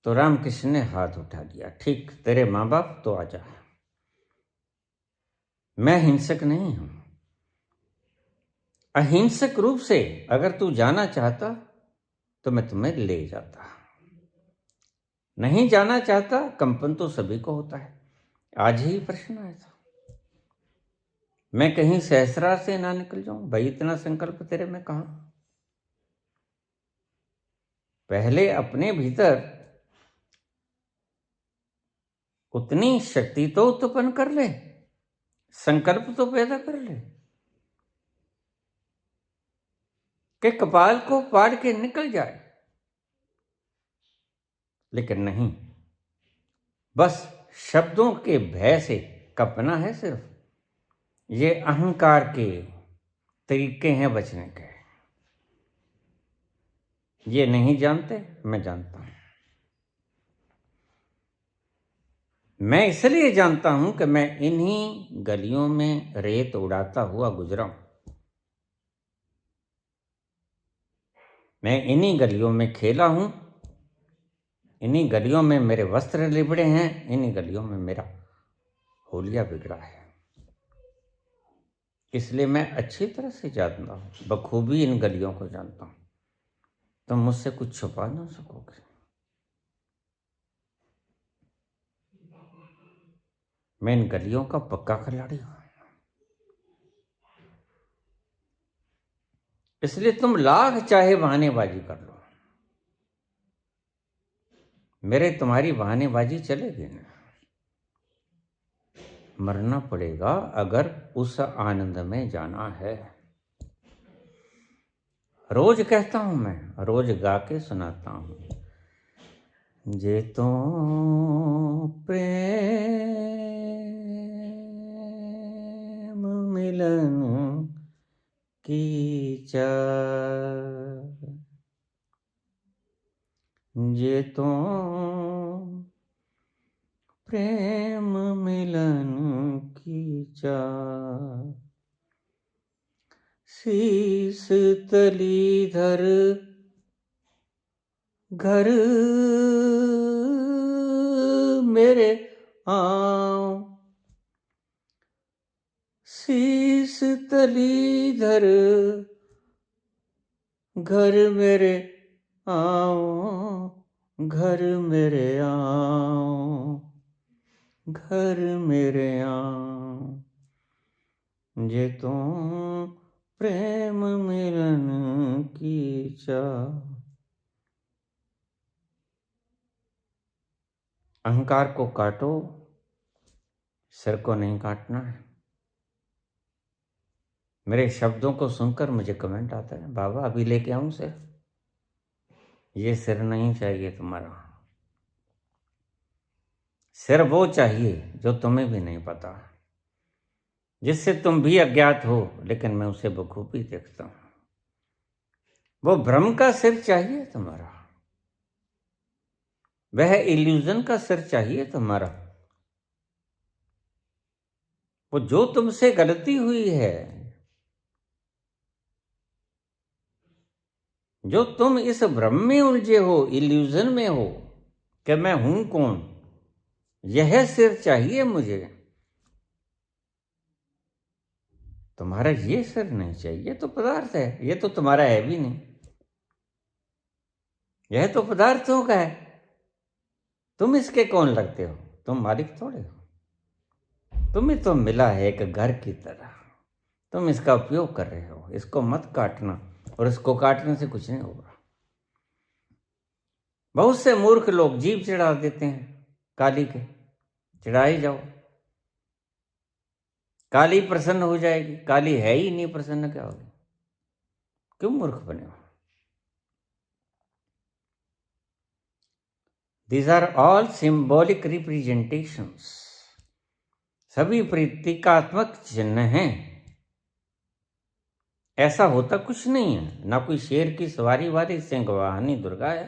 A: तो रामकृष्ण ने हाथ उठा दिया, ठीक तेरे माँ बाप तो आजा, मैं हिंसक नहीं हूं। अहिंसक रूप से अगर तू जाना चाहता तो मैं तुम्हें ले जाता, नहीं जाना चाहता, कंपन तो सभी को होता है। आज ही प्रश्न आया था, मैं कहीं सहस्रार से ना निकल जाऊं, भाई इतना संकल्प तेरे में कहां। पहले अपने भीतर उतनी शक्ति तो उत्पन्न कर ले, संकल्प तो पैदा कर ले, कि कपाल को फाड़ के निकल जाए, लेकिन नहीं, बस शब्दों के भय से कपना है। सिर्फ ये अहंकार के तरीके हैं बचने के। ये नहीं जानते, मैं जानता हूं। मैं इसलिए जानता हूं कि मैं इन्हीं गलियों में रेत उड़ाता हुआ गुजरा हूं। मैं इन्हीं गलियों में खेला हूं, इन्हीं गलियों में मेरे वस्त्र लिबड़े हैं, इन्हीं गलियों में मेरा होलिया बिगड़ा है। इसलिए मैं अच्छी तरह से जानता हूं, बखूबी इन गलियों को जानता हूं। तुम मुझसे कुछ छुपा ना सकोगे। मैं इन गलियों का पक्का खिलाड़ी हूं। इसलिए तुम लाख चाहे बहानेबाजी कर लो, मेरे तुम्हारी बहानेबाजी चलेगी ना। मरना पड़ेगा अगर उस आनंद में जाना है। रोज कहता हूं मैं, रोज गा के सुनाता हूं। जे तो प्रेम मिलन की चाह, जे तो प्रेम मिलन की चाह, शीस तली धर घर मेरे आओ, शीस तली धर घर मेरे आओ, घर मेरे आओ, घर मेरे आओ, जे तुम प्रेम मिलन की चाह। अहंकार को काटो, सिर को नहीं काटना है। मेरे शब्दों को सुनकर मुझे कमेंट आता है, बाबा अभी लेके आऊं सिर? ये सिर नहीं चाहिए तुम्हारा। सिर वो चाहिए जो तुम्हें भी नहीं पता, जिससे तुम भी अज्ञात हो, लेकिन मैं उसे बखूबी देखता हूं। वो भ्रम का सिर चाहिए तुम्हारा, वह इल्यूजन का सिर चाहिए तुम्हारा। वो जो तुमसे गलती हुई है, जो तुम इस भ्रम में उलझे हो, इल्यूजन में हो कि मैं हूं कौन, यह सिर चाहिए मुझे। तुम्हारा ये सिर नहीं चाहिए। ये तो पदार्थ है, ये तो तुम्हारा है भी नहीं। यह तो पदार्थों का है, तुम इसके कौन लगते हो? तुम मालिक थोड़े हो। तुम्हें तो मिला है एक घर की तरह, तुम इसका उपयोग कर रहे हो। इसको मत काटना, और इसको काटने से कुछ नहीं होगा। बहुत से मूर्ख लोग जीभ चढ़ा देते हैं काली के, चढ़ाई जाओ, काली प्रसन्न हो जाएगी। काली है ही नहीं प्रसन्न, क्या होगी? क्यों मूर्ख बने हो? These are all symbolic representations. सभी प्रतीकात्मक चिन्ह हैं। ऐसा होता कुछ नहीं है। ना कोई शेर की सवारी वाली सिंहवाहिनी दुर्गा है,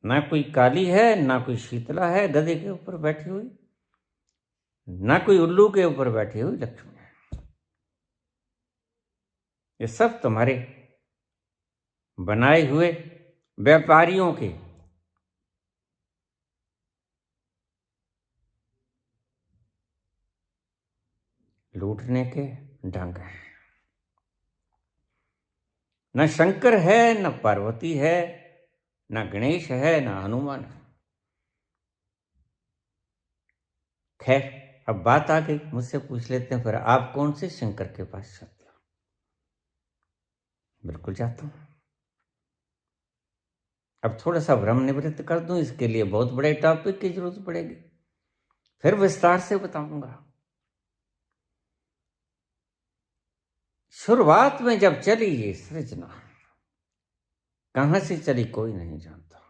A: ना कोई काली है, ना कोई शीतला है गधे के ऊपर बैठी हुई, ना कोई उल्लू के ऊपर बैठी हुई लक्ष्मी है। ये सब तुम्हारे बनाए हुए व्यापारियों के लूटने के ढंग हैं। न शंकर है, न पार्वती है, न गणेश है, न हनुमान है। खैर, अब बात आ गई, मुझसे पूछ लेते हैं फिर आप कौन से शंकर के पास जाते हो? बिल्कुल जाता हूं। अब थोड़ा सा भ्रम निवृत्त कर दूं, इसके लिए बहुत बड़े टॉपिक की जरूरत पड़ेगी, फिर विस्तार से बताऊंगा। शुरुआत में जब चली ये सृजना, कहां से चली कोई नहीं जानता।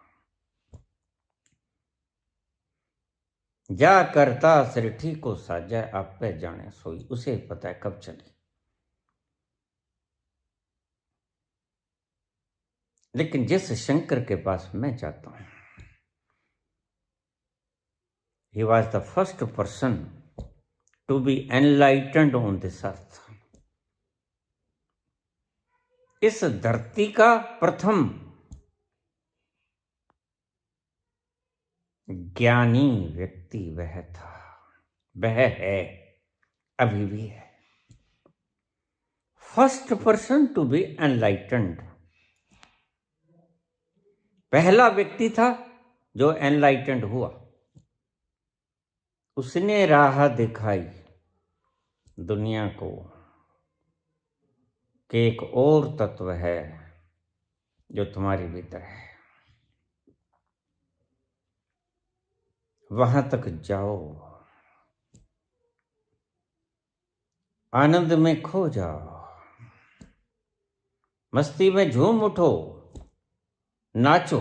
A: जा करता सृष्टि को साजा, आप पे जाने सोई, उसे पता है कब चली। लेकिन जिस शंकर के पास मैं जाता हूं, he was the first person to be enlightened on this earth। इस धरती का प्रथम ज्ञानी व्यक्ति वह था, वह है, अभी भी है। First person to be enlightened, पहला व्यक्ति था जो एनलाइटेंड हुआ। उसने राह दिखाई दुनिया को कि एक और तत्व है जो तुम्हारे भीतर है, वहां तक जाओ, आनंद में खो जाओ, मस्ती में झूम उठो, नाचो।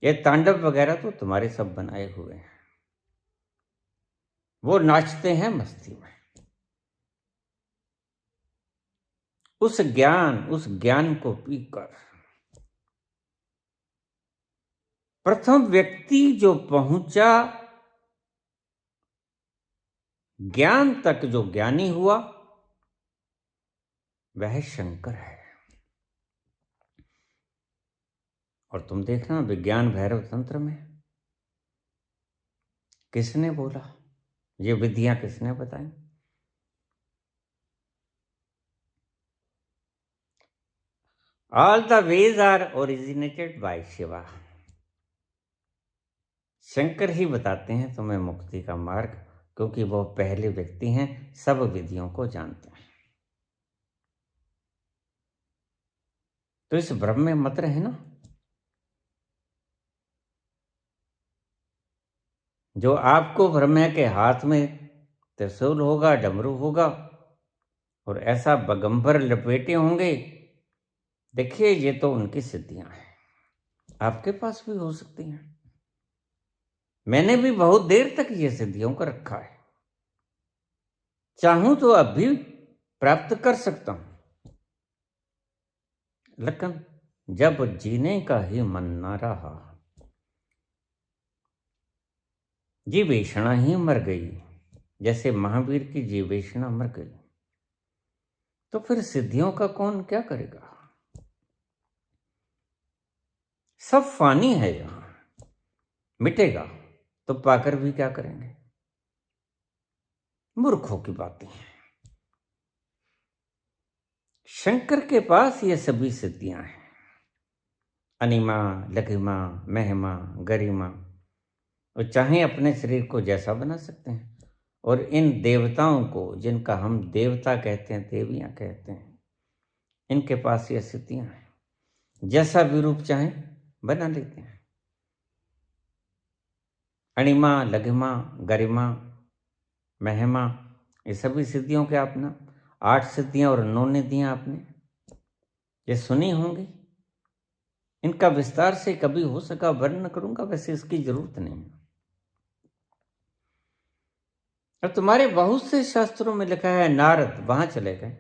A: ये तांडव वगैरह तो तुम्हारे सब बनाए हुए हैं, वो नाचते हैं मस्ती में। उस ज्ञान को पीकर प्रथम व्यक्ति जो पहुंचा ज्ञान तक, जो ज्ञानी हुआ, वह शंकर है। और तुम देखना विज्ञान भैरव तंत्र में किसने बोला, ये विधियां किसने बताई? All the ways are originated by Shiva. Shankar ही बताते हैं तुम्हें मुक्ति का मार्ग, क्योंकि वो पहले व्यक्ति हैं, सब विधियों को जानते हैं। तो इस भ्रम में मत रहे ना। जो आपको भ्रम है कि हाथ में त्रिशूल होगा, डमरू होगा और ऐसा बगंबर लपेटे होंगे, देखिए ये तो उनकी सिद्धियां हैं, आपके पास भी हो सकती हैं। मैंने भी बहुत देर तक ये सिद्धियों को रखा है, चाहूं तो अब भी प्राप्त कर सकता हूं। लेकिन जब जीने का ही मन ना रहा, जीवेषणा ही मर गई, जैसे महावीर की जीवेषणा मर गई, तो फिर सिद्धियों का कौन क्या करेगा? सब फानी है, यहां मिटेगा, तो पाकर भी क्या करेंगे? मूर्खों की बातें हैं। शंकर के पास ये सभी सिद्धियां हैं, अनिमा, लघिमा, महिमा, गरिमा। और चाहे अपने शरीर को जैसा बना सकते हैं, और इन देवताओं को, जिनका हम देवता कहते हैं, देवियां कहते हैं, इनके पास ये सिद्धियां हैं, जैसा भी रूप चाहे बना लेते हैं। अणिमा, लघिमा, गरिमा, महिमा, ये सभी सिद्धियों के आपने 8 सिद्धियां और 9 निधियां आपने ये सुनी होंगी। इनका विस्तार से कभी हो सका वर्णन करूंगा, वैसे इसकी जरूरत नहीं है। अब तुम्हारे बहुत से शास्त्रों में लिखा है नारद वहां चले गए।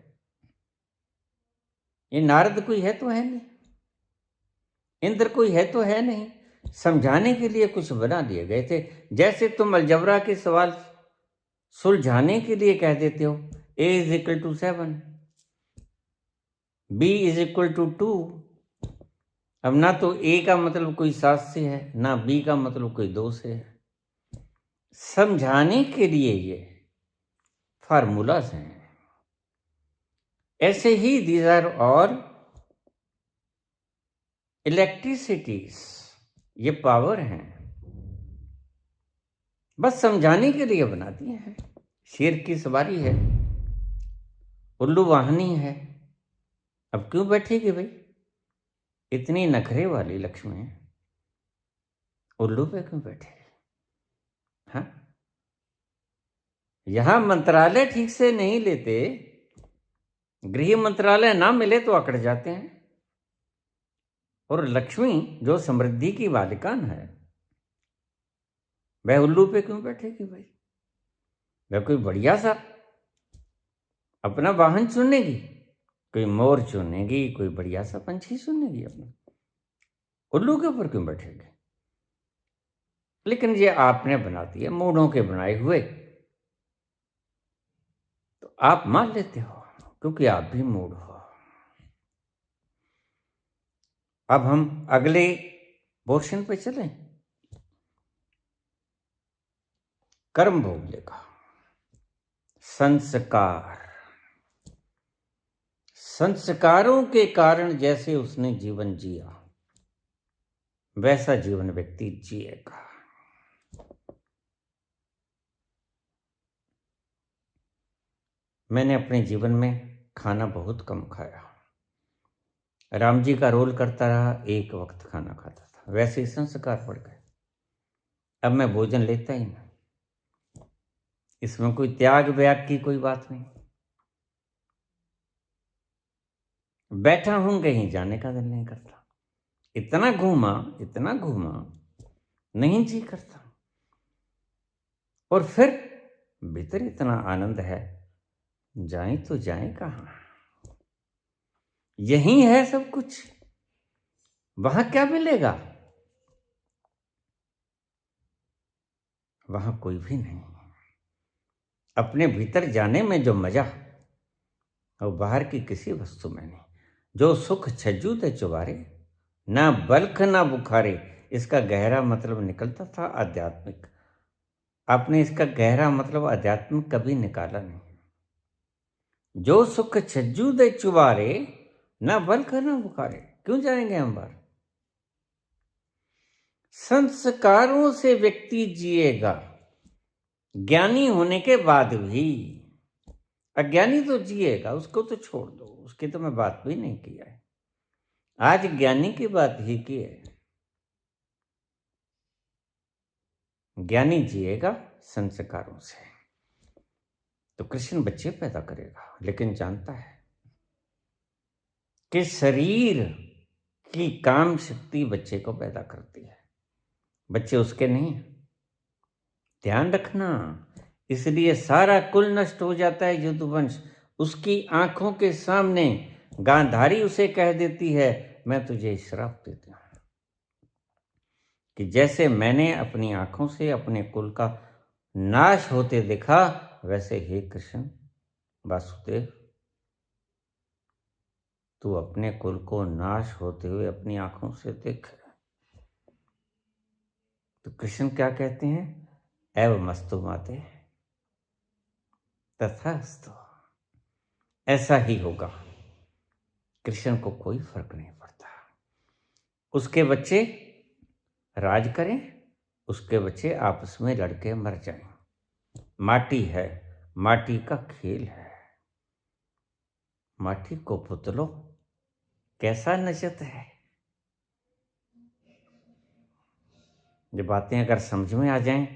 A: ये नारद कोई है तो है नहीं, इंद्र कोई है तो है नहीं, समझाने के लिए कुछ बना दिए गए थे। जैसे तुम अलजबरा के सवाल सुलझाने के लिए कह देते हो a = 7, b = 2। अब ना तो a का मतलब कोई 7 से है, ना b का मतलब कोई 2 से है। समझाने के लिए ये फार्मूलाज हैं। ऐसे ही दीज आर ऑल इलेक्ट्रिसिटीज, ये पावर हैं, बस समझाने के लिए बना दिए हैं। शेर की सवारी है, उल्लू वाहनी है, अब क्यों बैठेगी भाई? इतनी नखरे वाली लक्ष्मी उल्लू पे क्यों बैठे? हाँ, यहां मंत्रालय ठीक से नहीं लेते, गृह मंत्रालय ना मिले तो अकड़ जाते हैं। और लक्ष्मी जो समृद्धि की बालिकान है, वह उल्लू पे क्यों बैठेगी भाई? वह कोई बढ़िया सा अपना वाहन चुनेगी, कोई मोर चुनेगी, कोई बढ़िया सा पंछी चुनेगी अपना। उल्लू के ऊपर क्यों बैठेगी? लेकिन ये आपने बना दिया मूढ़ों के बनाए हुए, तो आप मान लेते हो क्योंकि आप भी मूढ़ हो। अब हम अगले पोर्शन पे चलें। कर्म भोग लेगा। संस्कार, संस्कारों के कारण जैसे उसने जीवन जिया वैसा जीवन व्यक्ति जिएगा। मैंने अपने जीवन में खाना बहुत कम खाया। राम जी का रोल करता रहा, एक वक्त खाना खाता था, वैसे ही संस्कार पड़ गए। अब मैं भोजन लेता ही नहीं। इसमें कोई त्याग व्याग की कोई बात नहीं। बैठा हूं कहीं जाने का दिल नहीं करता। इतना घूमा नहीं जी करता। और फिर भीतर इतना आनंद है, जाएं तो जाएं कहां? यही है सब कुछ। वहां क्या मिलेगा? वहां कोई भी नहीं। अपने भीतर जाने में जो मजा और बाहर की किसी वस्तु में नहीं। जो सुख छज्जू दे चुबारे, ना बल्ख ना बुखारे, इसका गहरा मतलब निकलता था आध्यात्मिक। आपने इसका गहरा मतलब आध्यात्मिक कभी निकाला नहीं। जो सुख छज्जू दे चुबारे, ना बल्ख ना बुखारे। क्यों जाएंगे हम बाहर? संस्कारों से व्यक्ति जिएगा, ज्ञानी होने के बाद भी। अज्ञानी तो जिएगा, उसको तो छोड़ दो, उसकी तो मैं बात भी नहीं की है। आज ज्ञानी की बात ही की है। ज्ञानी जिएगा संस्कारों से। तो कृष्ण बच्चे पैदा करेगा, लेकिन जानता है कि शरीर की काम शक्ति बच्चे को पैदा करती है, बच्चे उसके नहीं। ध्यान रखना। इसलिए सारा कुल नष्ट हो जाता है यदुवंश। उसकी आंखों के सामने गांधारी उसे कह देती है, मैं तुझे श्राप देती हूं कि जैसे मैंने अपनी आंखों से अपने कुल का नाश होते देखा, वैसे हे कृष्ण वासुदेव, तू अपने कुल को नाश होते हुए अपनी आंखों से देख। तो कृष्ण क्या कहते हैं? एवमस्तु माते, तथास्तु। ऐसा ही होगा। कृष्ण को कोई फर्क नहीं पड़ता। उसके बच्चे राज करें, उसके बच्चे आपस में लड़के मर जाएं। माटी है, माटी का खेल है। माटी को पुतलो, कैसा नचत है। ये बातें अगर समझ में आ जाएं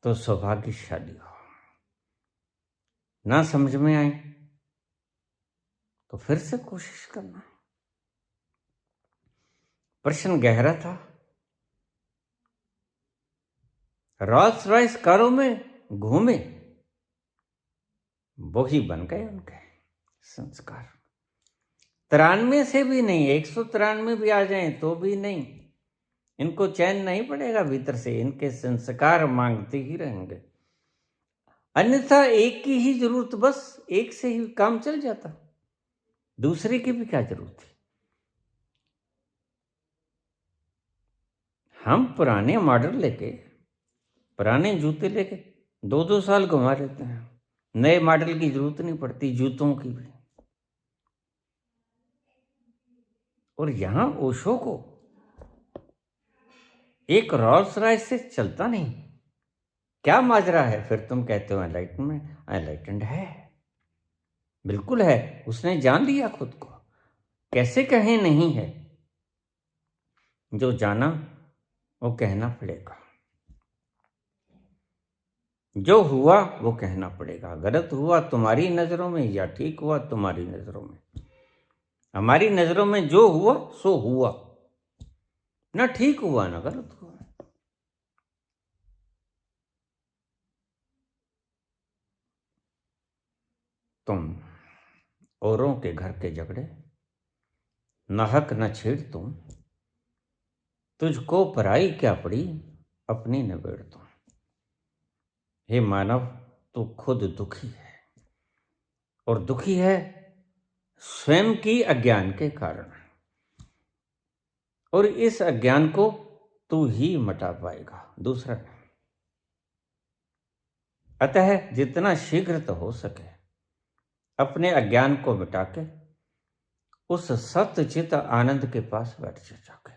A: तो सौभाग्यशाली हो। ना समझ में आए तो फिर से कोशिश करना। प्रश्न गहरा था। रॉल्स रॉयस कारों में घूमे, वो ही बन गए उनके संस्कार। 93 से भी नहीं, 193 भी आ जाएं तो भी नहीं, इनको चैन नहीं पड़ेगा भीतर से। इनके संस्कार मांगते ही रहेंगे। अन्यथा एक की ही जरूरत, बस एक से ही काम चल जाता, दूसरे की भी क्या जरूरत थी। हम पुराने मॉडल लेके, पुराने जूते लेके 2-2 साल घुमा लेते हैं। नए मॉडल की जरूरत नहीं पड़ती, जूतों की भी। और यहां ओशो को एक रॉल्स रॉयस से चलता नहीं। क्या माजरा है? फिर तुम कहते हो एनलाइटनमेंट। एनलाइटेंड है, बिल्कुल है। उसने जान लिया खुद को। कैसे कहें नहीं है? जो जाना वो कहना पड़ेगा। जो हुआ वो कहना पड़ेगा। गलत हुआ तुम्हारी नजरों में या ठीक हुआ तुम्हारी नजरों में, हमारी नजरों में जो हुआ सो हुआ, ना ठीक हुआ ना गलत हुआ। तुम औरों के घर के झगड़े न हक न छेड़ तुम, तुझको पराई क्या पड़ी अपनी निबेड़ तुम। हे मानव, तू खुद दुखी है, और दुखी है स्वयं की अज्ञान के कारण, और इस अज्ञान को तू ही मिटा पाएगा, दूसरा नहीं। अतः जितना शीघ्र तो हो सके अपने अज्ञान को मिटा के उस सत्य चित आनंद के पास बैठ जाके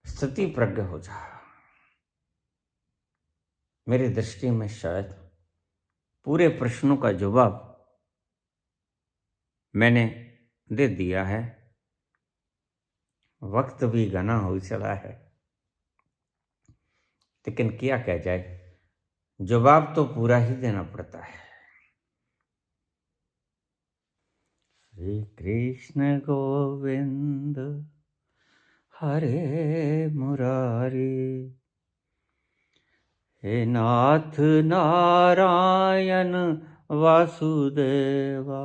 A: स्थिति प्रज्ञ हो जा। मेरी दृष्टि में शायद पूरे प्रश्नों का जवाब मैंने दे दिया है। वक्त भी घना हो चला है, लेकिन क्या कह जाए, जवाब तो पूरा ही देना पड़ता है। श्री कृष्ण गोविंद हरे मुरारी, हे नाथ नारायण वासुदेवा।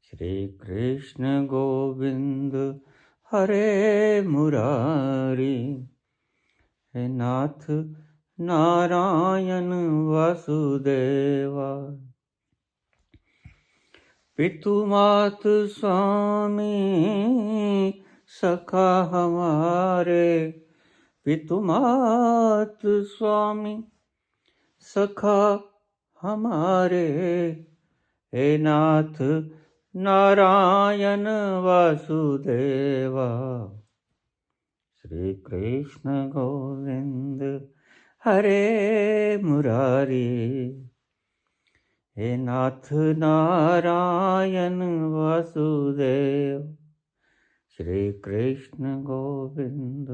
A: श्री कृष्ण गोविंद हरे मुरारी, हे नाथ नारायण वासुदेवा। पितु मात स्वामी सखा हमारे, पितु मात स्वामी सखा हमारे, हे नाथ नारायण वासुदेवा। श्री कृष्ण गोविंद हरे मुरारी, हे नाथ नारायण वासुदेव। श्री कृष्ण गोविंद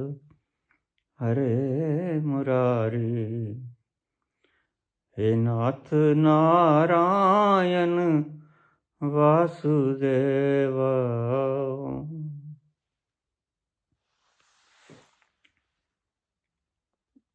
A: हरे मुरारी, हे नाथ नारायण वासुदेव।